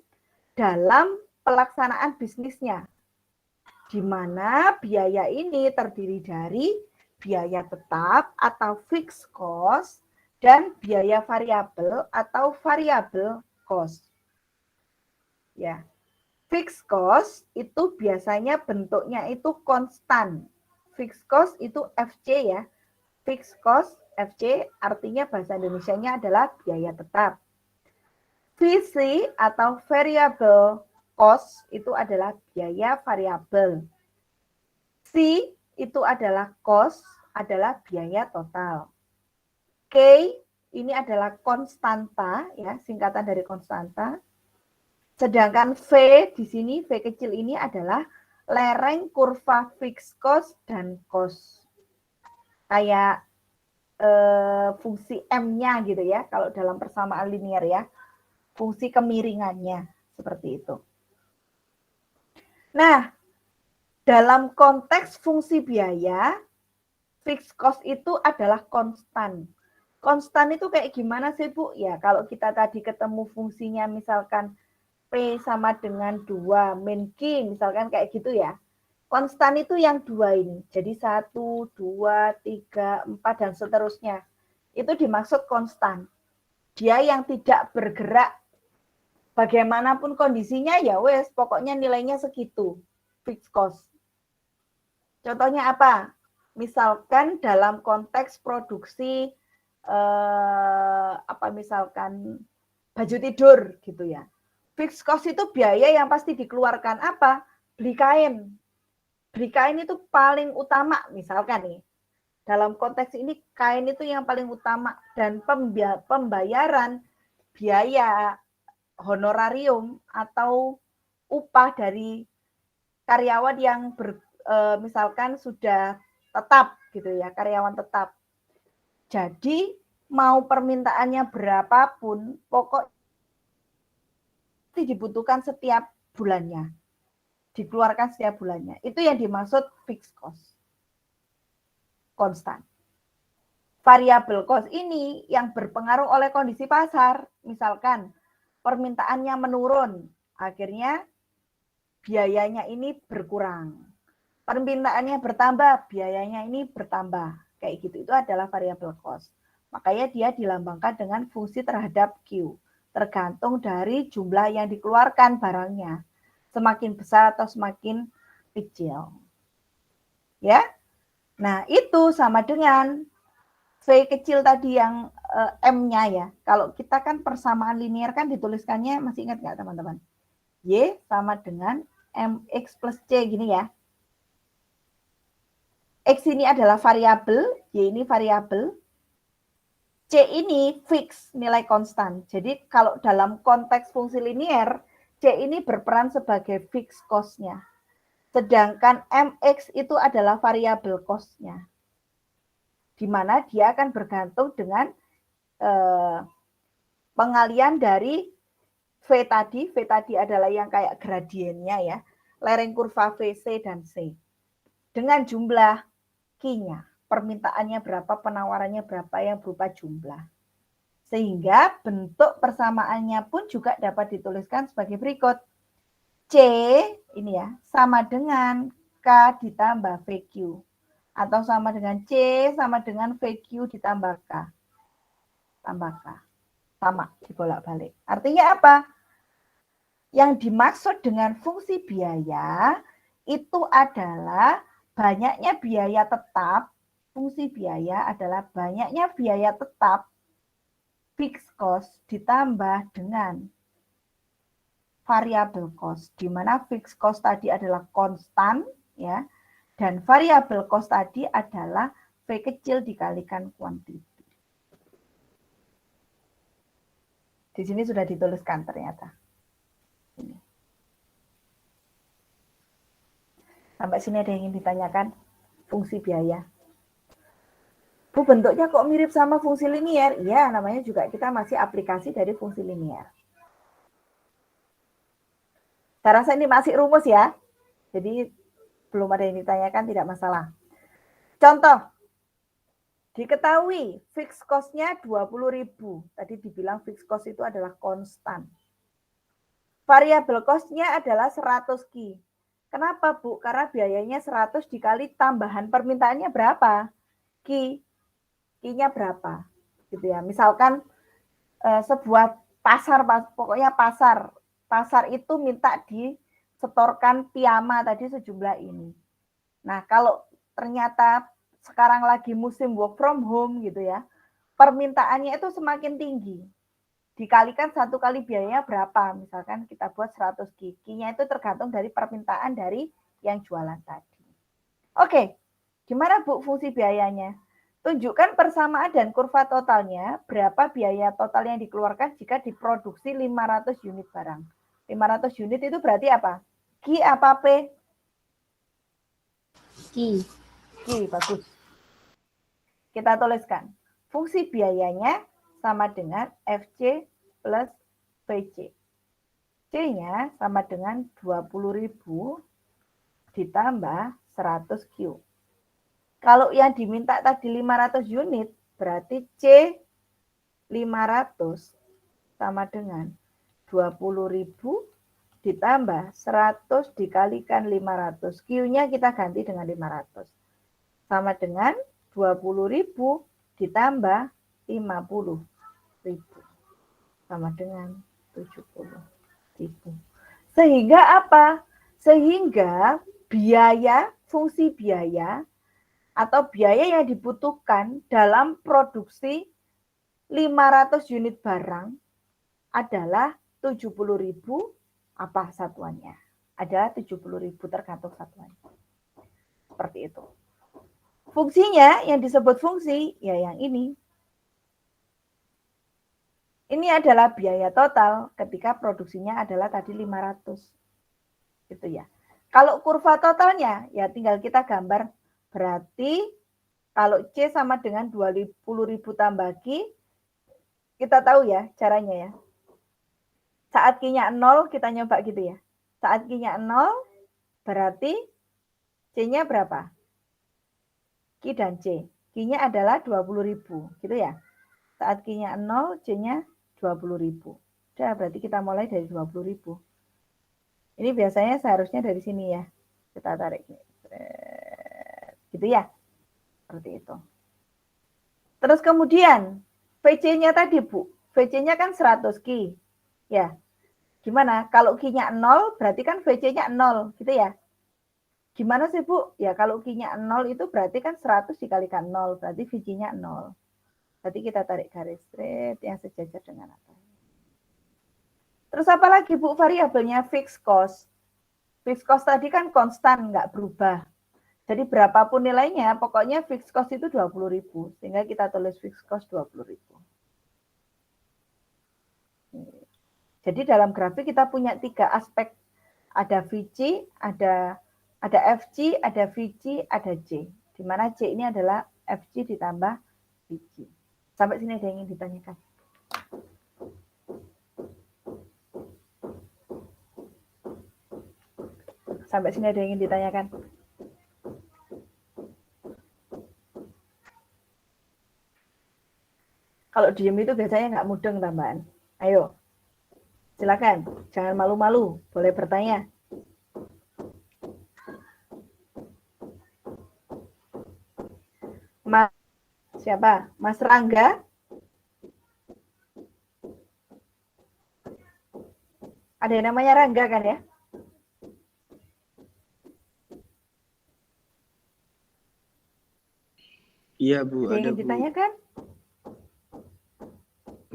dalam pelaksanaan bisnisnya, di mana biaya ini terdiri dari biaya tetap atau fixed cost dan biaya variabel atau variable cost. Ya, fixed cost itu biasanya bentuknya itu konstan. Fixed cost itu FC ya. Fixed cost FC artinya bahasa Indonesianya adalah biaya tetap. VC atau variable cost itu adalah biaya variabel. C itu adalah cost, adalah biaya total. K ini adalah konstanta, ya, singkatan dari konstanta. Sedangkan V di sini, V kecil ini adalah lereng kurva fixed cost dan cost. Kayak fungsi M-nya gitu ya, kalau dalam persamaan linear ya. Fungsi kemiringannya, seperti itu. Nah, dalam konteks fungsi biaya, fixed cost itu adalah konstan. Konstan itu kayak gimana sih, Bu? Ya, kalau kita tadi ketemu fungsinya misalkan P sama dengan 2 min Q, misalkan kayak gitu ya. Konstan itu yang 2 ini. Jadi 1, 2, 3, 4, dan seterusnya. Itu dimaksud konstan. Dia yang tidak bergerak. Bagaimanapun kondisinya ya wes, pokoknya nilainya segitu. Fixed cost. Contohnya apa? Misalkan dalam konteks produksi misalkan baju tidur gitu ya. Fixed cost itu biaya yang pasti dikeluarkan apa? Beli kain. Beli kain itu paling utama misalkan nih. Dalam konteks ini kain itu yang paling utama dan pembayaran biaya honorarium atau upah dari karyawan yang misalkan sudah tetap gitu ya, karyawan tetap. Jadi mau permintaannya berapapun, pokok dibutuhkan setiap bulannya, dikeluarkan setiap bulannya. Itu yang dimaksud fixed cost, konstan. Variable cost ini yang berpengaruh oleh kondisi pasar, misalkan permintaannya menurun, akhirnya biayanya ini berkurang. Permintaannya bertambah, biayanya ini bertambah. Kayak gitu, itu adalah variable cost. Makanya dia dilambangkan dengan fungsi terhadap Q. Tergantung dari jumlah yang dikeluarkan barangnya. Semakin besar atau semakin kecil. Ya. Nah, itu sama dengan V kecil tadi yang M-nya ya. Kalau kita kan persamaan linear kan dituliskannya, masih ingat nggak teman-teman? Y sama dengan MX plus C gini ya. X ini adalah variabel, Y ini variabel, C ini fix, nilai konstan. Jadi kalau dalam konteks fungsi linear, C ini berperan sebagai fix cost-nya. Sedangkan MX itu adalah variabel cost-nya. Di mana dia akan bergantung dengan pengalian dari V tadi adalah yang kayak gradiennya ya, lereng kurva VC dan C. Dengan jumlah Q-nya, permintaannya berapa, penawarannya berapa yang berupa jumlah. Sehingga bentuk persamaannya pun juga dapat dituliskan sebagai berikut. C ini ya, sama dengan K ditambah VQ. Atau sama dengan C sama dengan VQ ditambah K. Tambah K. Sama, dibolak-balik. Artinya apa? Yang dimaksud dengan fungsi biaya itu adalah banyaknya biaya tetap, fungsi biaya adalah banyaknya biaya tetap fixed cost ditambah dengan variable cost, di mana fixed cost tadi adalah konstan ya, dan variable cost tadi adalah V kecil dikalikan kuantiti. Di sini sudah dituliskan ternyata. Ini. Sampai sini ada yang ingin ditanyakan? Fungsi biaya. Bu, bentuknya kok mirip sama fungsi linear? Iya, namanya juga kita masih aplikasi dari fungsi linear. Saya rasa ini masih rumus ya. Jadi belum ada yang ditanyakan, tidak masalah. Contoh, diketahui fixed cost-nya 20.000. Tadi dibilang fixed cost itu adalah konstan. Variable cost-nya adalah 100 Q. Kenapa, Bu? Karena biayanya 100 dikali tambahan permintaannya berapa? Q-nya berapa? Gitu ya. Misalkan sebuah pasar, pokoknya pasar itu minta disetorkan piyama tadi sejumlah ini. Nah, kalau ternyata sekarang lagi musim work from home gitu ya, permintaannya itu semakin tinggi. dikalikan 1 kali biayanya berapa. Misalkan kita buat 100 Ki. Ki-nya itu tergantung dari permintaan dari yang jualan tadi. Oke, gimana Bu fungsi biayanya? Tunjukkan persamaan dan kurva totalnya, berapa biaya total yang dikeluarkan jika diproduksi 500 unit barang. 500 unit itu berarti apa? Ki apa P? Ki. Ki, bagus. Kita tuliskan. Fungsi biayanya sama dengan FC plus VC. C-nya sama dengan 20.000 ditambah 100 Q. Kalau yang diminta tadi 500 unit, berarti C 500 sama dengan 20.000 ditambah 100 dikalikan 500. Q-nya kita ganti dengan 500. Sama dengan 20.000 ditambah 50.000. Sama dengan 70.000. Sehingga apa? Sehingga biaya, fungsi biaya atau biaya yang dibutuhkan dalam produksi 500 unit barang adalah 70.000 apa satuannya? Adalah 70.000 tergantung satuannya. Seperti itu. Fungsinya yang disebut fungsi ya yang ini. Ini adalah biaya total ketika produksinya adalah tadi 500. Gitu ya. Kalau kurva totalnya ya tinggal kita gambar. Berarti kalau C sama dengan 20.000 tambah Q, kita tahu ya caranya ya. Saat Q-nya 0 kita nyoba gitu ya. Saat Q-nya 0 berarti C-nya berapa? Q dan C. Q-nya adalah 20.000 gitu ya. Saat Q-nya 0, C-nya 20.000. Udah, berarti kita mulai dari 20.000. Ini biasanya seharusnya dari sini ya. Kita tarik. Gitu ya. Seperti itu. Terus kemudian, VC-nya tadi, Bu. VC-nya kan 100 Ki. Ya. Gimana? Kalau Ki-nya 0, berarti kan VC-nya 0. Gitu ya. Gimana sih, Bu? Ya, kalau Ki-nya 0 itu berarti kan 100 dikalikan 0. Berarti VC-nya 0. Berarti kita tarik garis straight yang sejajar dengan apa? Terus apa lagi, Bu? Variabelnya fixed cost. Fixed cost tadi kan konstan, nggak berubah. Jadi berapapun nilainya, pokoknya fixed cost itu 20.000. Sehingga kita tulis fixed cost 20.000. Jadi dalam grafik kita punya 3 aspek. Ada VC, ada FC, ada VC, ada C. Di mana C ini adalah FC ditambah VC. Sampai sini ada yang ingin ditanyakan. Sampai sini ada yang ingin ditanyakan. Kalau diem itu biasanya nggak mudeng tambahan. Ayo, silakan. Jangan malu-malu, boleh bertanya. Siapa? Mas Rangga? Ada yang namanya Rangga kan ya? Iya, Bu. Ada yang ingin ditanyakan?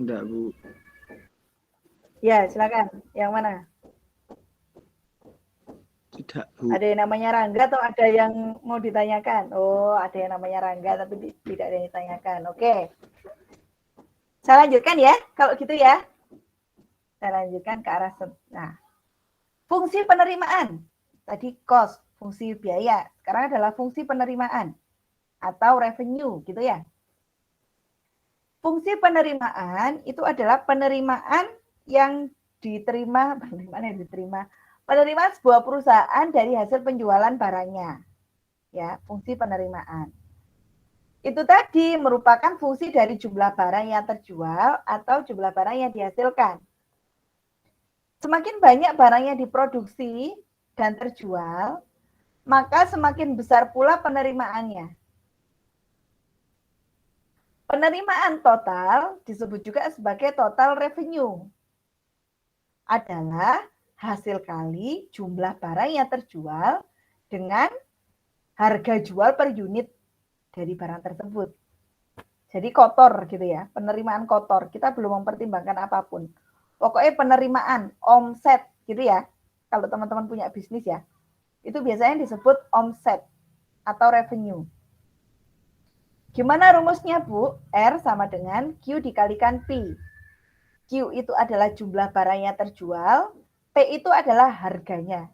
Enggak, Bu. Ya, silakan. Yang mana? Tidak, Bu. Ada yang namanya Rangga atau ada yang mau ditanyakan? Oh, ada yang namanya Rangga tapi tidak ada yang ditanyakan. Oke. Saya lanjutkan ya, kalau gitu ya. Saya lanjutkan ke arah. Nah, fungsi penerimaan. Tadi cost, fungsi biaya. Sekarang adalah fungsi penerimaan atau revenue, gitu ya. Fungsi penerimaan itu adalah penerimaan yang diterima, penerimaan sebuah perusahaan dari hasil penjualan barangnya. Ya, fungsi penerimaan. Itu tadi merupakan fungsi dari jumlah barang yang terjual atau jumlah barang yang dihasilkan. Semakin banyak barang yang diproduksi dan terjual, maka semakin besar pula penerimaannya. Penerimaan total disebut juga sebagai total revenue. Adalah hasil kali jumlah barang yang terjual dengan harga jual per unit dari barang tersebut. Jadi kotor gitu ya, penerimaan kotor. Kita belum mempertimbangkan apapun. Pokoknya penerimaan, omset gitu ya. Kalau teman-teman punya bisnis ya, itu biasanya disebut omset atau revenue. Gimana rumusnya, Bu? R sama dengan Q dikalikan P. Q itu adalah jumlah barang yang terjual, P itu adalah harganya.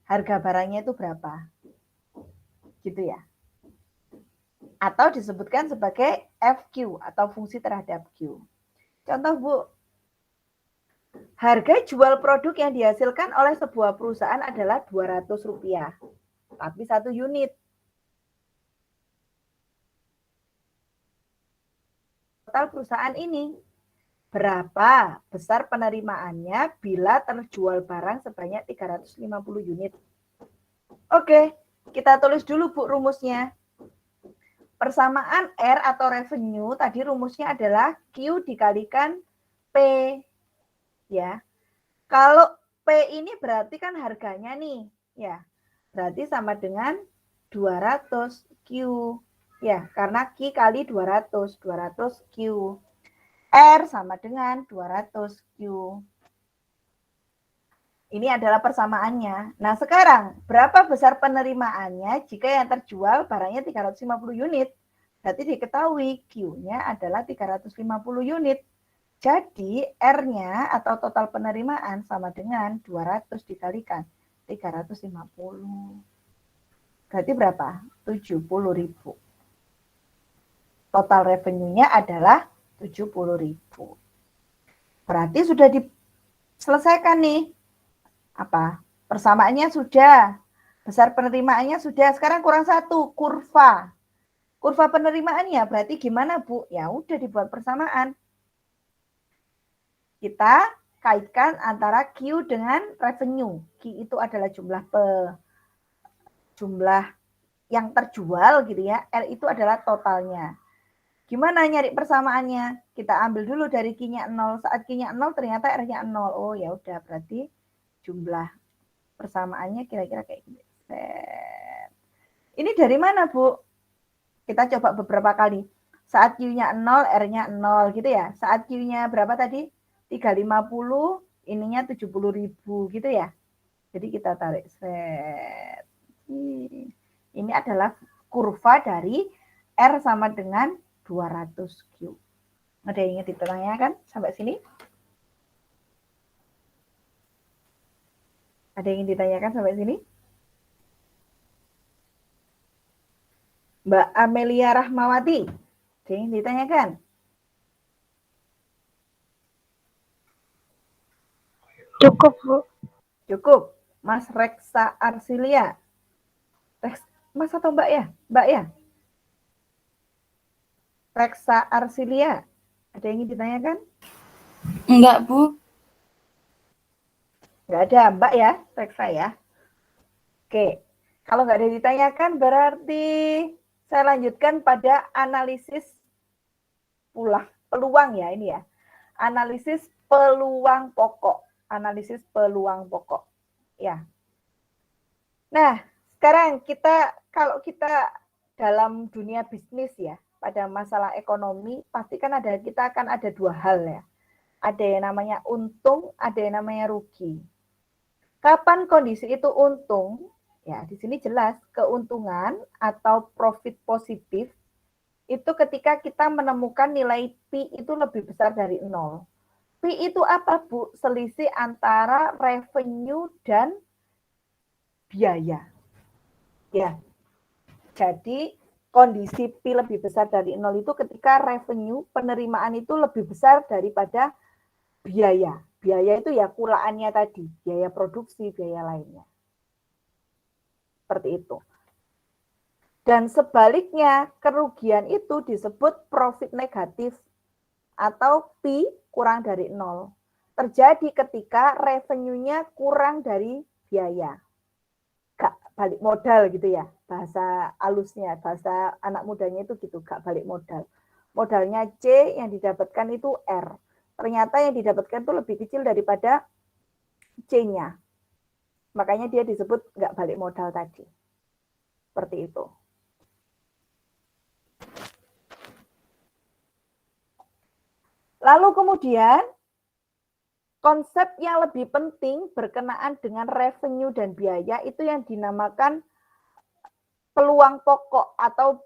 Harga barangnya itu berapa? Gitu ya. Atau disebutkan sebagai FQ atau fungsi terhadap Q. Contoh, Bu, harga jual produk yang dihasilkan oleh sebuah perusahaan adalah Rp200, tapi 1 unit. Total perusahaan ini, berapa besar penerimaannya bila terjual barang sebanyak 350 unit? Oke, kita tulis dulu, Bu, rumusnya. Persamaan R atau revenue, tadi rumusnya adalah Q dikalikan P. Ya, kalau P ini berarti kan harganya nih, ya. Berarti sama dengan 200 Q. Ya, karena Q kali 200 Q. R sama dengan 200 Q. Ini adalah persamaannya. Nah, sekarang berapa besar penerimaannya jika yang terjual barangnya 350 unit? Berarti diketahui Q-nya adalah 350 unit. Jadi R-nya atau total penerimaan sama dengan 200 dikalikan 350. Berarti berapa? 70.000. Total revenue-nya adalah 70.000. Berarti sudah diselesaikan nih. Apa? Persamaannya sudah. Besar penerimaannya sudah. Sekarang kurang satu, kurva. Kurva penerimaannya berarti gimana, Bu? Ya udah dibuat persamaan. Kita kaitkan antara Q dengan revenue. Q itu adalah jumlah yang terjual gitu ya. R itu adalah totalnya. Gimana nyari persamaannya? Kita ambil dulu dari Q-nya 0. Saat Q-nya 0 ternyata R-nya 0. Oh ya udah, berarti jumlah persamaannya kira-kira kayak gini. Ini dari mana, Bu? Kita coba beberapa kali. Saat Q-nya 0, R-nya 0 gitu ya. Saat Q-nya berapa tadi? 350, ininya 70.000 gitu ya. Jadi kita tarik set. Ini adalah kurva dari R sama dengan 200 Q. Ada yang ingin ditanyakan sampai sini? Ada yang ingin ditanyakan sampai sini? Mbak Amelia Rahmawati, ada yang ingin ditanyakan? Cukup, Bu. Cukup. Mas Reksa Arsilia. Mas atau Mbak ya? Mbak ya? Reksa Arsilia. Ada yang ingin ditanyakan? Enggak, Bu. Nggak ada, Mbak ya? Reksa ya? Oke. Kalau nggak ada yang ditanyakan, berarti saya lanjutkan pada analisis peluang ya ini ya. Analisis peluang pokok. Analisis peluang pokok. Ya. Nah, sekarang kalau kita dalam dunia bisnis ya, pada masalah ekonomi, pasti kan kita akan ada dua hal ya. Ada yang namanya untung, ada yang namanya rugi. Kapan kondisi itu untung? Ya, di sini jelas keuntungan atau profit positif itu ketika kita menemukan nilai P itu lebih besar dari 0. P itu apa, Bu? Selisih antara revenue dan biaya. Ya. Jadi kondisi P lebih besar dari 0 itu ketika revenue, penerimaan itu lebih besar daripada biaya. Biaya itu ya kulaannya tadi, biaya produksi, biaya lainnya. Seperti itu. Dan sebaliknya, kerugian itu disebut profit negatif atau P kurang dari 0. Terjadi ketika revenue-nya kurang dari biaya. Gak balik modal gitu ya, bahasa halusnya, bahasa anak mudanya itu gitu, gak balik modal. Modalnya C, yang didapatkan itu R. Ternyata yang didapatkan itu lebih kecil daripada C-nya. Makanya dia disebut gak balik modal tadi. Seperti itu. Lalu kemudian konsep yang lebih penting berkenaan dengan revenue dan biaya itu yang dinamakan peluang pokok atau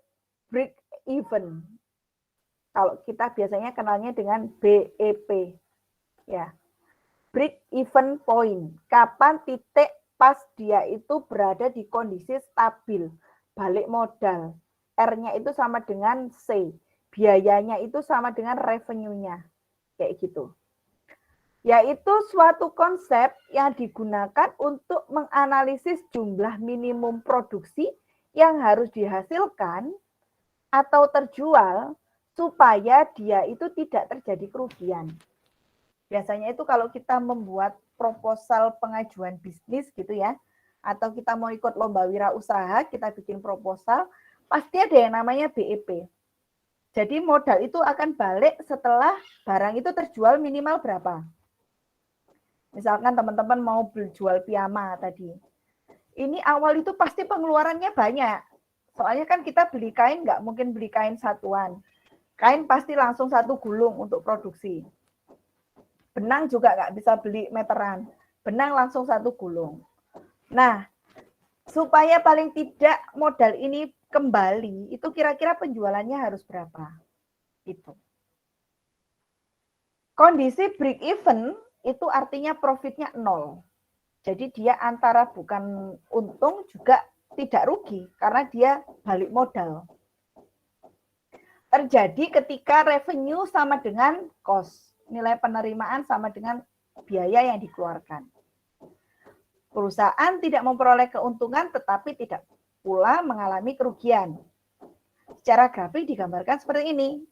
break even. Kalau kita biasanya kenalnya dengan BEP. Ya. Break even point. Kapan titik pas dia itu berada di kondisi stabil, balik modal. R-nya itu sama dengan C. Biayanya itu sama dengan revenue-nya. Kayak gitu. Yaitu suatu konsep yang digunakan untuk menganalisis jumlah minimum produksi yang harus dihasilkan atau terjual supaya dia itu tidak terjadi kerugian. Biasanya itu kalau kita membuat proposal pengajuan bisnis gitu ya, atau kita mau ikut lomba wirausaha, kita bikin proposal, pasti ada yang namanya BEP. Jadi modal itu akan balik setelah barang itu terjual minimal berapa. Misalkan teman-teman mau jual piyama tadi. Ini awal itu pasti pengeluarannya banyak. Soalnya kan kita beli kain, nggak mungkin beli kain satuan. Kain pasti langsung satu gulung untuk produksi. Benang juga nggak bisa beli meteran. Benang langsung satu gulung. Nah, supaya paling tidak modal ini kembali, itu kira-kira penjualannya harus berapa? Itu. Kondisi break even itu artinya profitnya 0. Jadi dia antara bukan untung juga tidak rugi karena dia balik modal. Terjadi ketika revenue sama dengan cost. Nilai penerimaan sama dengan biaya yang dikeluarkan. Perusahaan tidak memperoleh keuntungan tetapi tidak pula mengalami kerugian. Secara grafik digambarkan seperti ini.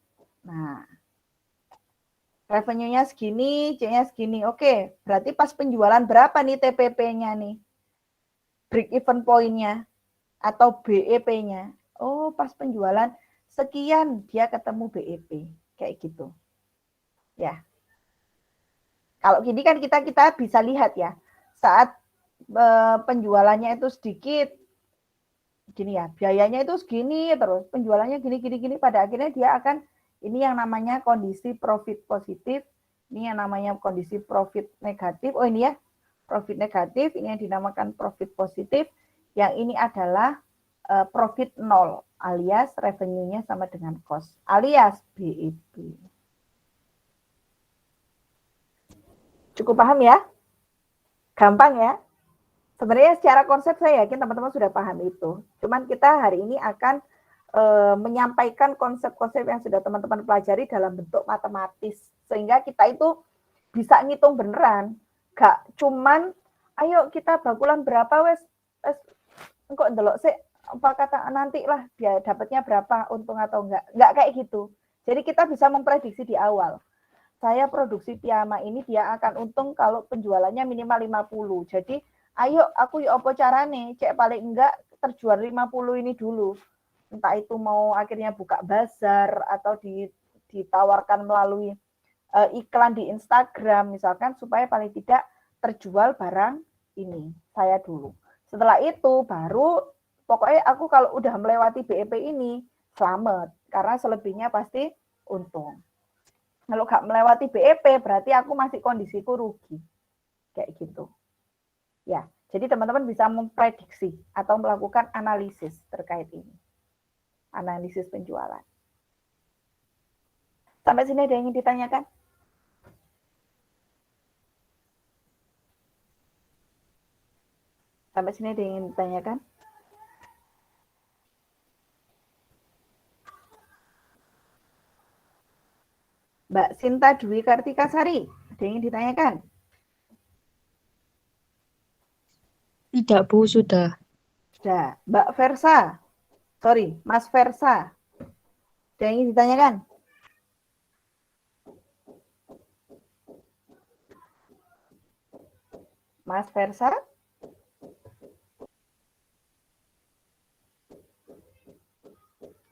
Nah, revenue-nya segini, C-nya segini. Oke, berarti pas penjualan berapa nih TPP-nya nih? Break even point-nya atau BEP-nya. Oh, pas penjualan sekian dia ketemu BEP. Kayak gitu. Ya. Kalau gini kan kita bisa lihat ya. Saat penjualannya itu sedikit, gini ya, biayanya itu segini, terus penjualannya gini, pada akhirnya dia akan, ini yang namanya kondisi profit positif, ini yang namanya kondisi profit negatif, oh ini ya, profit negatif, ini yang dinamakan profit positif, yang ini adalah profit 0, alias revenue-nya sama dengan cost, alias BEP. Cukup paham ya? Gampang ya? Sebenarnya secara konsep saya yakin teman-teman sudah paham itu. Cuman kita hari ini akan menyampaikan konsep-konsep yang sudah teman-teman pelajari dalam bentuk matematis. Sehingga kita itu bisa ngitung beneran. Gak cuman, ayo kita bakulan berapa wes kok ndelok sih, apa kata nanti lah dia dapatnya berapa untung atau enggak. Enggak kayak gitu. Jadi kita bisa memprediksi di awal. Saya produksi piyama ini dia akan untung kalau penjualannya minimal 50. Jadi ayo aku yuk apa carane, cek paling enggak terjual 50 ini dulu. Entah itu mau akhirnya buka bazar atau ditawarkan melalui iklan di Instagram misalkan supaya paling tidak terjual barang ini saya dulu. Setelah itu baru pokoknya aku kalau udah melewati BEP ini selamat karena selebihnya pasti untung. Kalau nggak melewati BEP berarti aku masih kondisiku rugi. Kayak gitu. Ya, jadi teman-teman bisa memprediksi atau melakukan analisis terkait ini. Analisis penjualan. Sampai sini ada yang ingin ditanyakan? Sampai sini ada yang ingin ditanyakan? Mbak Sinta Dwi Kartikasari, ada yang ingin ditanyakan? Tidak, Bu, sudah. Sudah. Mbak Versa, sorry, Mas Versa, ada yang ingin ditanyakan? Mas Versa?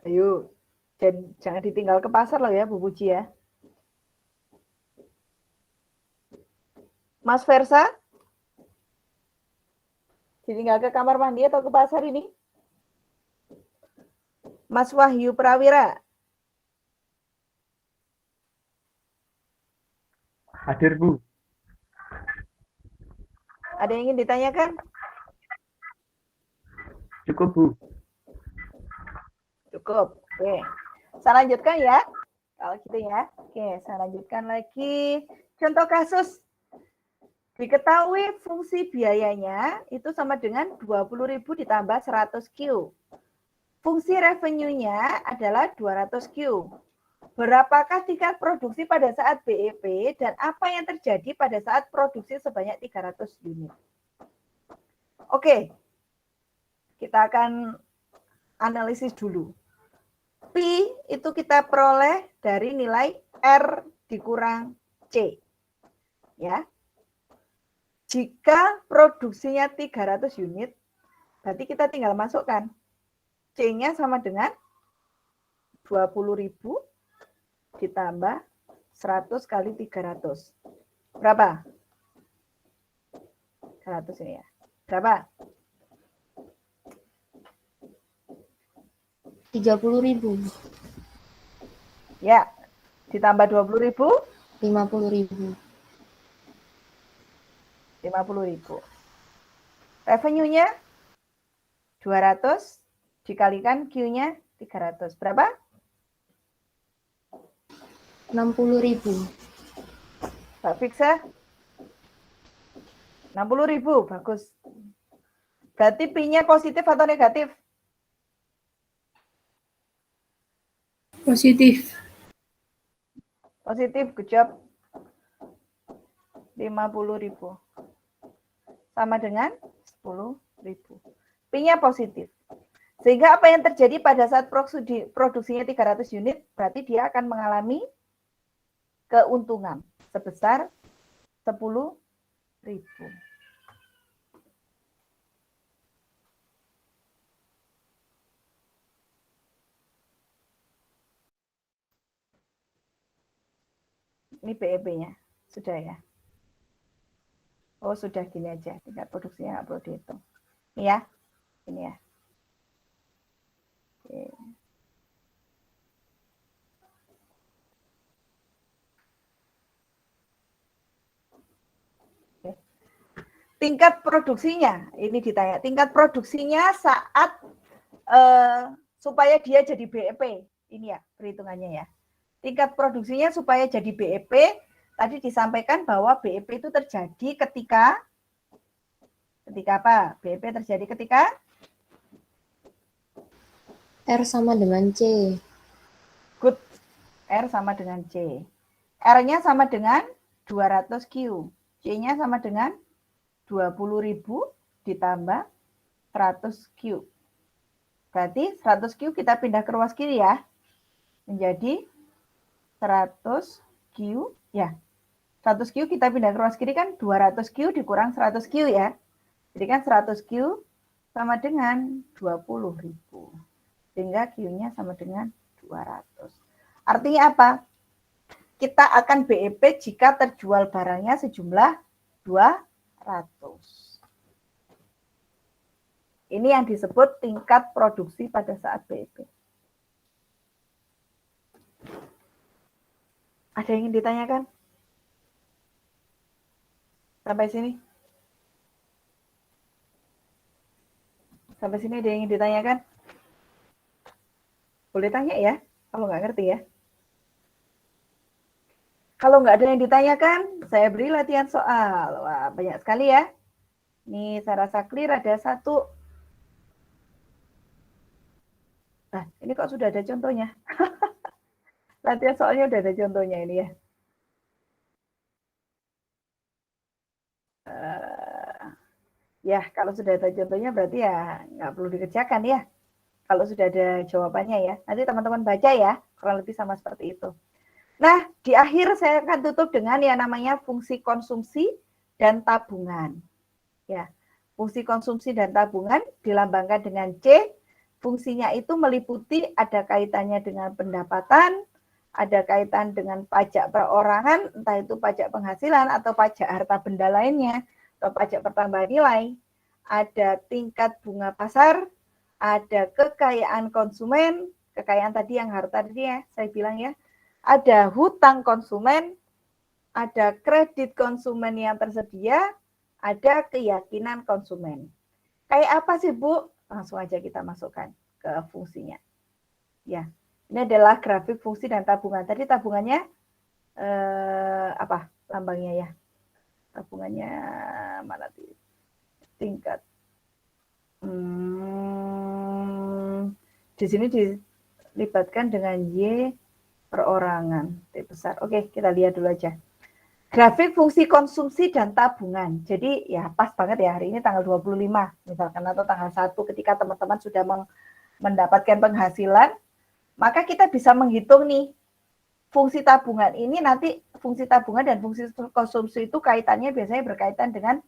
Ayo, jangan ditinggal ke pasar loh ya, Bu Puji ya. Mas Versa? Ditinggal ke kamar mandi atau ke pasar ini? Mas Wahyu Prawira? Hadir, Bu. Ada yang ingin ditanyakan? Cukup, Bu. Cukup. Oke. Saya lanjutkan ya. Kalau gitu ya. Oke, saya lanjutkan lagi. Contoh kasus. Diketahui fungsi biayanya itu sama dengan 20.000 ditambah 100 Q. Fungsi revenue-nya adalah 200 Q. Berapakah tingkat produksi pada saat BEP dan apa yang terjadi pada saat produksi sebanyak 300 unit? Oke. Kita akan analisis dulu. P itu kita peroleh dari nilai R dikurang C. Ya. Jika produksinya 300 unit, berarti kita tinggal masukkan. C-nya sama dengan 20.000 ditambah 100 kali 300. Berapa? 100 ini ya. Berapa? 30.000. Ya. Ditambah 20.000. 50.000. 50.000. Revenue-nya 200 dikalikan Q-nya 300. Berapa? 60.000. Mbak Fiksa? 60.000. Bagus. Berarti P-nya positif atau negatif? Positif. Positif. Good job. 50.000. Sama dengan 10.000. P-nya positif. Sehingga apa yang terjadi pada saat produksinya 300 unit, berarti dia akan mengalami keuntungan sebesar 10.000. Ini BEP-nya. Sudah ya? Oh, sudah gini aja. Tingkat produksinya nggak perlu dihitung. Ini ya. Ini ya. Oke. Oke. Tingkat produksinya, ini ditanya. Tingkat produksinya saat supaya dia jadi BEP. Ini ya perhitungannya ya. Tingkat produksinya supaya jadi BEP, tadi disampaikan bahwa BEP itu terjadi ketika apa? BEP terjadi ketika R sama dengan C. good. R sama dengan C. R-nya sama dengan 200 Q. C-nya sama dengan 20.000 ditambah 100 Q. Berarti 100 Q kita pindah ke ruas kiri ya. Menjadi 100 Q. Ya. 100 Q kita pindah ke ruas kiri kan 200 Q dikurang 100 Q ya. Jadi kan 100 Q sama dengan 20.000. Sehingga Q-nya sama dengan 200. Artinya apa? Kita akan BEP jika terjual barangnya sejumlah 200. Ini yang disebut tingkat produksi pada saat BEP. Ada yang ingin ditanyakan? Sampai sini? Sampai sini ada yang ingin ditanyakan? Boleh tanya ya, kalau nggak ngerti ya. Kalau nggak ada yang ditanyakan, saya beri latihan soal. Wah, banyak sekali ya. Ini saya rasa clear ada satu. Nah, ini kok sudah ada contohnya. Latihan soalnya udah ada contohnya ini ya. Ya, kalau sudah ada contohnya berarti ya nggak perlu dikerjakan ya. Kalau sudah ada jawabannya ya. Nanti teman-teman baca ya, kurang lebih sama seperti itu. Nah, di akhir saya akan tutup dengan yang namanya fungsi konsumsi dan tabungan. Ya, fungsi konsumsi dan tabungan dilambangkan dengan C. Fungsinya itu meliputi ada kaitannya dengan pendapatan, ada kaitan dengan pajak perorangan, entah itu pajak penghasilan atau pajak harta benda lainnya, atau pajak pertambahan nilai. Ada tingkat bunga pasar, ada kekayaan konsumen, kekayaan tadi yang harta tadi ya, saya bilang ya. Ada hutang konsumen, ada kredit konsumen yang tersedia, ada keyakinan konsumen. Kayak apa sih, Bu? Langsung aja kita masukkan ke fungsinya. Ya, ini adalah grafik fungsi dan tabungan. Tadi tabungannya apa lambangnya ya? Tabungannya mana tingkat? Di sini dilibatkan dengan Y perorangan T besar. Oke, kita lihat dulu aja. Grafik fungsi konsumsi dan tabungan. Jadi ya pas banget ya hari ini tanggal 25 misalkan atau tanggal 1 ketika teman-teman sudah mendapatkan penghasilan, maka kita bisa menghitung nih fungsi tabungan ini nanti fungsi tabungan dan fungsi konsumsi itu kaitannya biasanya berkaitan dengan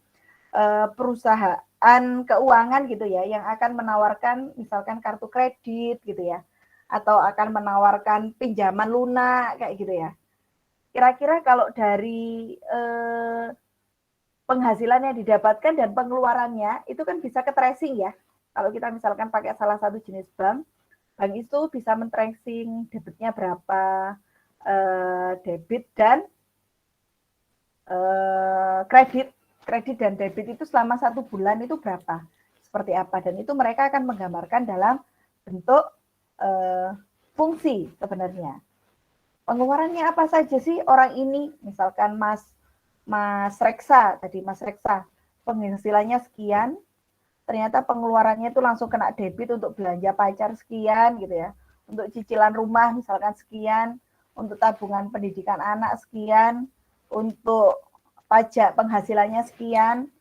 perusahaan keuangan gitu ya yang akan menawarkan misalkan kartu kredit gitu ya atau akan menawarkan pinjaman lunak kayak gitu ya. Kira-kira kalau dari penghasilan yang didapatkan dan pengeluarannya itu kan bisa ke tracing ya. Kalau kita misalkan pakai salah satu jenis bank itu bisa men-tracing debitnya berapa, debit dan kredit dan debit itu selama 1 bulan itu berapa, seperti apa, dan itu mereka akan menggambarkan dalam bentuk fungsi sebenarnya. Pengeluarannya apa saja sih orang ini? Misalkan Mas Reksa, penghasilannya sekian, ternyata pengeluarannya itu langsung kena debit untuk belanja pacar sekian gitu ya. Untuk cicilan rumah misalkan sekian, untuk tabungan pendidikan anak sekian, untuk pajak penghasilannya sekian,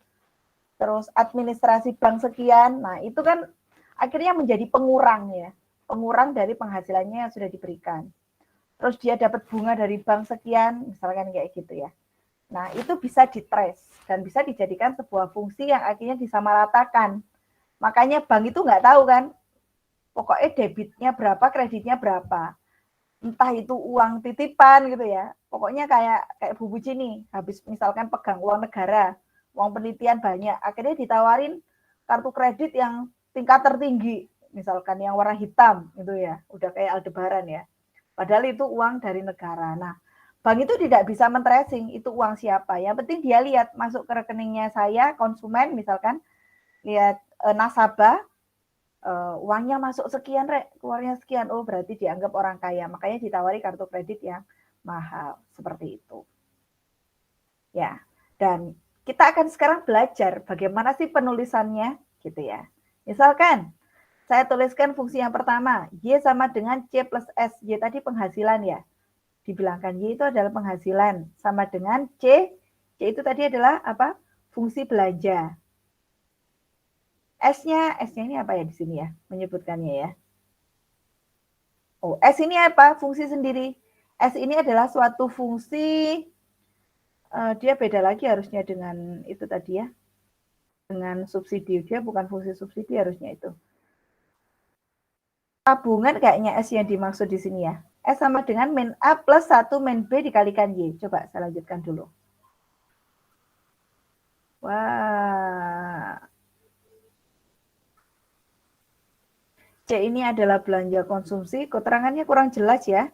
terus administrasi bank sekian. Nah, itu kan akhirnya menjadi pengurang ya. Pengurang dari penghasilannya yang sudah diberikan. Terus dia dapat bunga dari bank sekian, misalkan kayak gitu ya. Nah, itu bisa di-trace dan bisa dijadikan sebuah fungsi yang akhirnya disamaratakan. Makanya bank itu nggak tahu kan, pokoknya debitnya berapa, kreditnya berapa. Entah itu uang titipan gitu ya. Pokoknya kayak Bu Puji nih, habis misalkan pegang uang negara, uang penelitian banyak, akhirnya ditawarin kartu kredit yang tingkat tertinggi, misalkan yang warna hitam gitu ya, udah kayak Aldebaran ya. Padahal itu uang dari negara. Nah, bank itu tidak bisa men-tracing itu uang siapa. Yang penting dia lihat masuk ke rekeningnya saya, konsumen misalkan, lihat nasabah, uangnya masuk sekian, keluarnya sekian. Oh, berarti dianggap orang kaya. Makanya ditawari kartu kredit yang mahal. Seperti itu. Ya, dan kita akan sekarang belajar bagaimana sih penulisannya, gitu ya. Misalkan, saya tuliskan fungsi yang pertama, Y sama dengan C plus S. Y tadi penghasilan ya. Dibilangkan Y itu adalah penghasilan. Sama dengan C. C itu tadi adalah apa? Fungsi belanja. S-nya ini apa ya di sini ya? Menyebutkannya ya. Oh, S ini apa? Fungsi sendiri. S ini adalah suatu fungsi, dia beda lagi harusnya dengan itu tadi ya. Dengan subsidi. Dia bukan fungsi subsidi harusnya itu. Tabungan kayaknya S yang dimaksud di sini ya. S sama dengan min A plus 1 min B dikalikan Y. Coba saya lanjutkan dulu. Wah. C ini adalah belanja konsumsi. Keterangannya kurang jelas ya.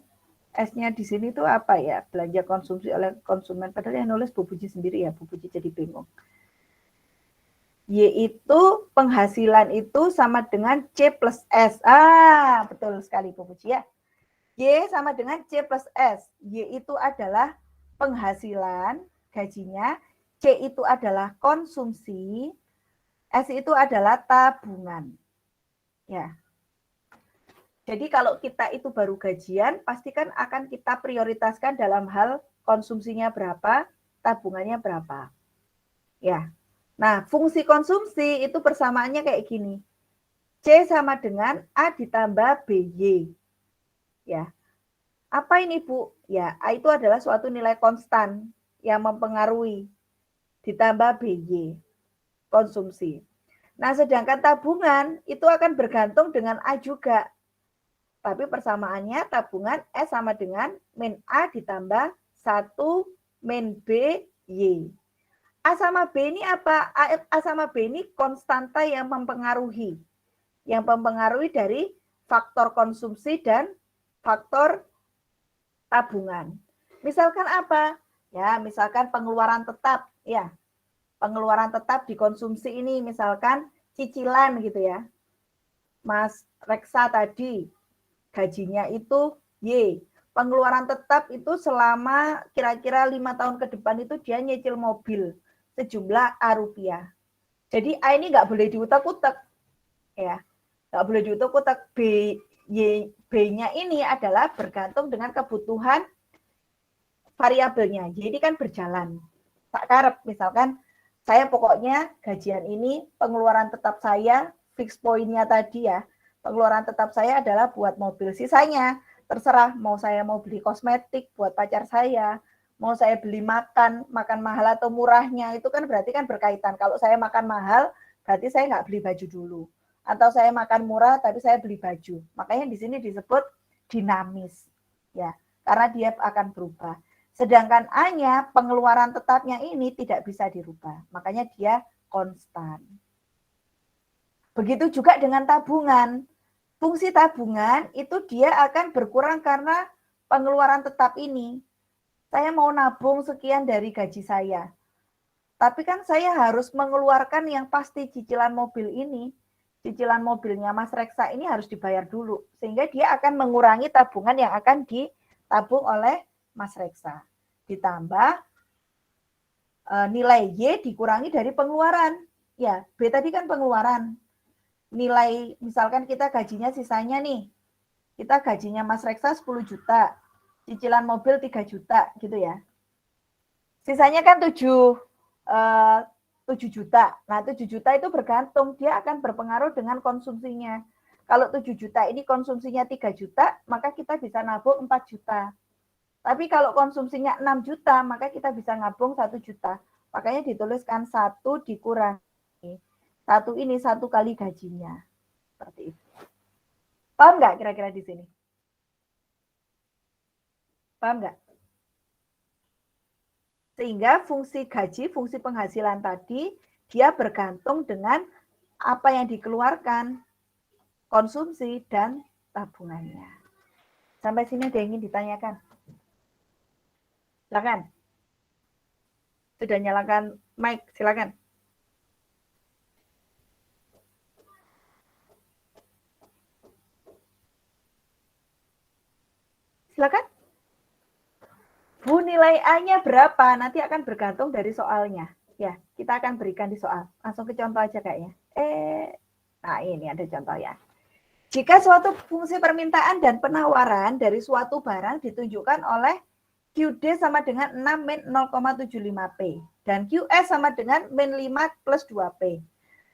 S-nya di sini tuh apa ya? Belanja konsumsi oleh konsumen. Padahal yang nulis Bu Puji sendiri ya. Bu Puji jadi bingung. Yaitu penghasilan itu sama dengan C plus S. Ah, betul sekali Bu Puji ya. Y sama dengan C plus S. Y itu adalah penghasilan, gajinya. C itu adalah konsumsi. S itu adalah tabungan. Ya. Jadi kalau kita itu baru gajian, pastikan akan kita prioritaskan dalam hal konsumsinya berapa, tabungannya berapa. Ya. Nah, fungsi konsumsi itu persamaannya kayak gini. C sama dengan A ditambah BY. Ya. Apa ini, Bu? Ya, A itu adalah suatu nilai konstan yang mempengaruhi. Ditambah BY, konsumsi. Nah, sedangkan tabungan itu akan bergantung dengan A juga. Tapi persamaannya tabungan S sama dengan min A ditambah 1 min B, Y. A sama B ini apa? A sama B ini konstanta yang mempengaruhi. Yang mempengaruhi dari faktor konsumsi dan faktor tabungan. Misalkan apa? Ya, misalkan pengeluaran tetap, ya. Pengeluaran tetap dikonsumsi ini misalkan cicilan gitu ya. Mas Reksa tadi gajinya itu Y. Pengeluaran tetap itu selama kira-kira 5 tahun ke depan itu dia nyicil mobil sejumlah A rupiah. Jadi A ini nggak boleh diutak-utak. Ya, nggak boleh diutak-utak. B-nya ini adalah bergantung dengan kebutuhan variabelnya. Jadi kan berjalan. Tak karep misalkan saya pokoknya gajian ini pengeluaran tetap saya fix poinnya tadi ya. Pengeluaran tetap saya adalah buat mobil. Sisanya terserah mau saya mau beli kosmetik buat pacar saya, mau saya beli makan mahal atau murahnya itu kan berarti kan berkaitan. Kalau saya makan mahal berarti saya nggak beli baju dulu. Atau saya makan murah tapi saya beli baju. Makanya di sini disebut dinamis. Ya, karena dia akan berubah. Sedangkan A-nya, pengeluaran tetapnya ini tidak bisa dirubah. Makanya dia konstan. Begitu juga dengan tabungan. Fungsi tabungan itu dia akan berkurang karena pengeluaran tetap ini. Saya mau nabung sekian dari gaji saya. Tapi kan saya harus mengeluarkan yang pasti cicilan mobil ini. Cicilan mobilnya Mas Reksa ini harus dibayar dulu. Sehingga dia akan mengurangi tabungan yang akan ditabung oleh Mas Reksa. Ditambah nilai Y dikurangi dari pengeluaran. Ya, B tadi kan pengeluaran. Nilai, misalkan kita gajinya sisanya nih. Kita gajinya Mas Reksa 10 juta. Cicilan mobil 3 juta gitu ya. Sisanya kan 7 juta. Nah, 7 juta itu bergantung. Dia akan berpengaruh dengan konsumsinya. Kalau 7 juta ini konsumsinya 3 juta, maka kita bisa nabung 4 juta. Tapi kalau konsumsinya 6 juta, maka kita bisa ngabung 1 juta. Makanya dituliskan 1 dikurangi. 1 ini 1 kali gajinya. Seperti itu. Paham nggak kira-kira di sini? Paham nggak? Sehingga fungsi gaji, fungsi penghasilan tadi, dia bergantung dengan apa yang dikeluarkan, konsumsi, dan tabungannya. Sampai sini ada yang ingin ditanyakan? Silakan. Sudah nyalakan mic, silakan. Silakan. Bu, nilai A-nya berapa? Nanti akan bergantung dari soalnya. Ya, kita akan berikan di soal. Langsung ke contoh aja kayaknya. Nah ini ada contoh ya. Jika suatu fungsi permintaan dan penawaran dari suatu barang ditunjukkan oleh QD sama dengan 6 min 0,75P dan QS sama dengan min 5 plus 2P.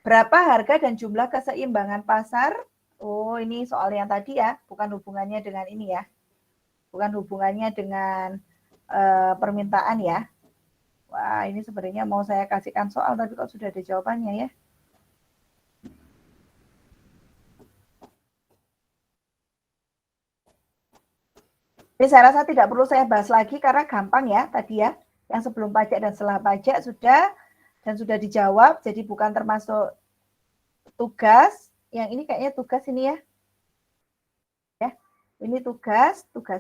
Berapa harga dan jumlah keseimbangan pasar? Oh, ini soal yang tadi ya, bukan hubungannya dengan ini ya. Bukan hubungannya dengan permintaan ya. Wah, ini sebenarnya mau saya kasihkan soal tapi kok sudah ada jawabannya ya. Ini saya rasa tidak perlu saya bahas lagi karena gampang ya tadi ya. Yang sebelum pajak dan setelah pajak sudah dijawab. Jadi bukan termasuk tugas. Yang ini kayaknya tugas ini ya. Ya, ini tugas 1.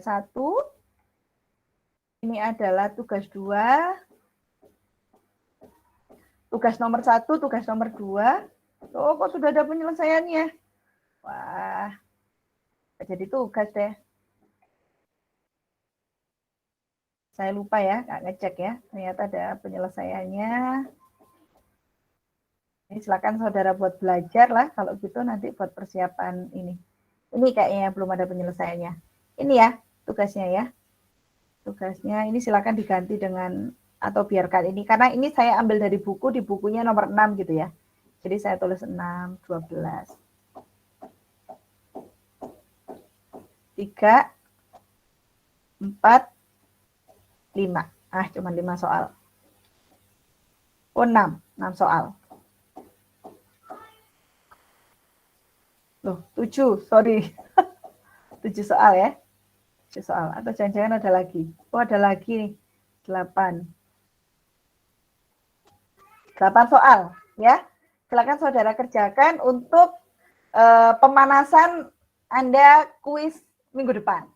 Ini adalah tugas 2. Tugas nomor 1, tugas nomor 2. Oh, kok sudah ada penyelesaiannya? Wah, jadi tugas deh. Saya lupa ya, nggak ngecek ya. Ternyata ada penyelesaiannya. Ini silakan saudara buat belajar lah. Kalau gitu nanti buat persiapan ini. Ini kayaknya belum ada penyelesaiannya. Ini ya tugasnya ya. Tugasnya ini silakan diganti dengan atau biarkan ini. Karena ini saya ambil dari buku, di bukunya nomor 6 gitu ya. Jadi saya tulis 6, 12. 3, 4, 5. Cuma 5 soal. Oh, 6 soal. Loh, 7, sorry. 7 soal ya. 7 soal. Atau jangan-jangan ada lagi. Oh, ada lagi nih. 8. 8 soal ya. Silakan saudara kerjakan untuk pemanasan Anda kuis minggu depan.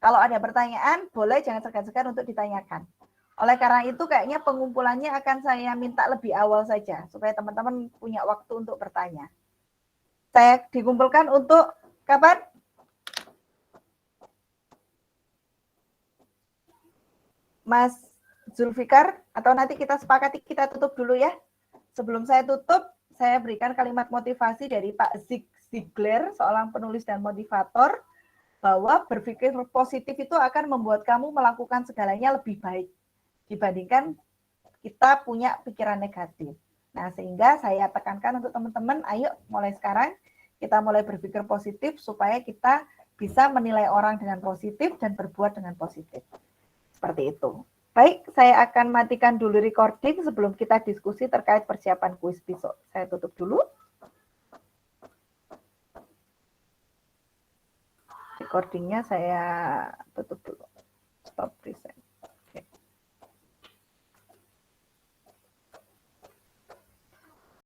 Kalau ada pertanyaan, boleh jangan segan-segan untuk ditanyakan. Oleh karena itu kayaknya pengumpulannya akan saya minta lebih awal saja supaya teman-teman punya waktu untuk bertanya. Saya dikumpulkan untuk kapan? Mas Zulfikar, atau nanti kita sepakati kita tutup dulu ya. Sebelum saya tutup, saya berikan kalimat motivasi dari Pak Zig Ziglar, seorang penulis dan motivator, bahwa berpikir positif itu akan membuat kamu melakukan segalanya lebih baik dibandingkan kita punya pikiran negatif. Nah, sehingga saya tekankan untuk teman-teman, ayo mulai sekarang kita mulai berpikir positif supaya kita bisa menilai orang dengan positif dan berbuat dengan positif. Seperti itu. Baik, saya akan matikan dulu recording sebelum kita diskusi terkait persiapan kuis besok. Saya tutup dulu. Recordingnya saya tutup dulu.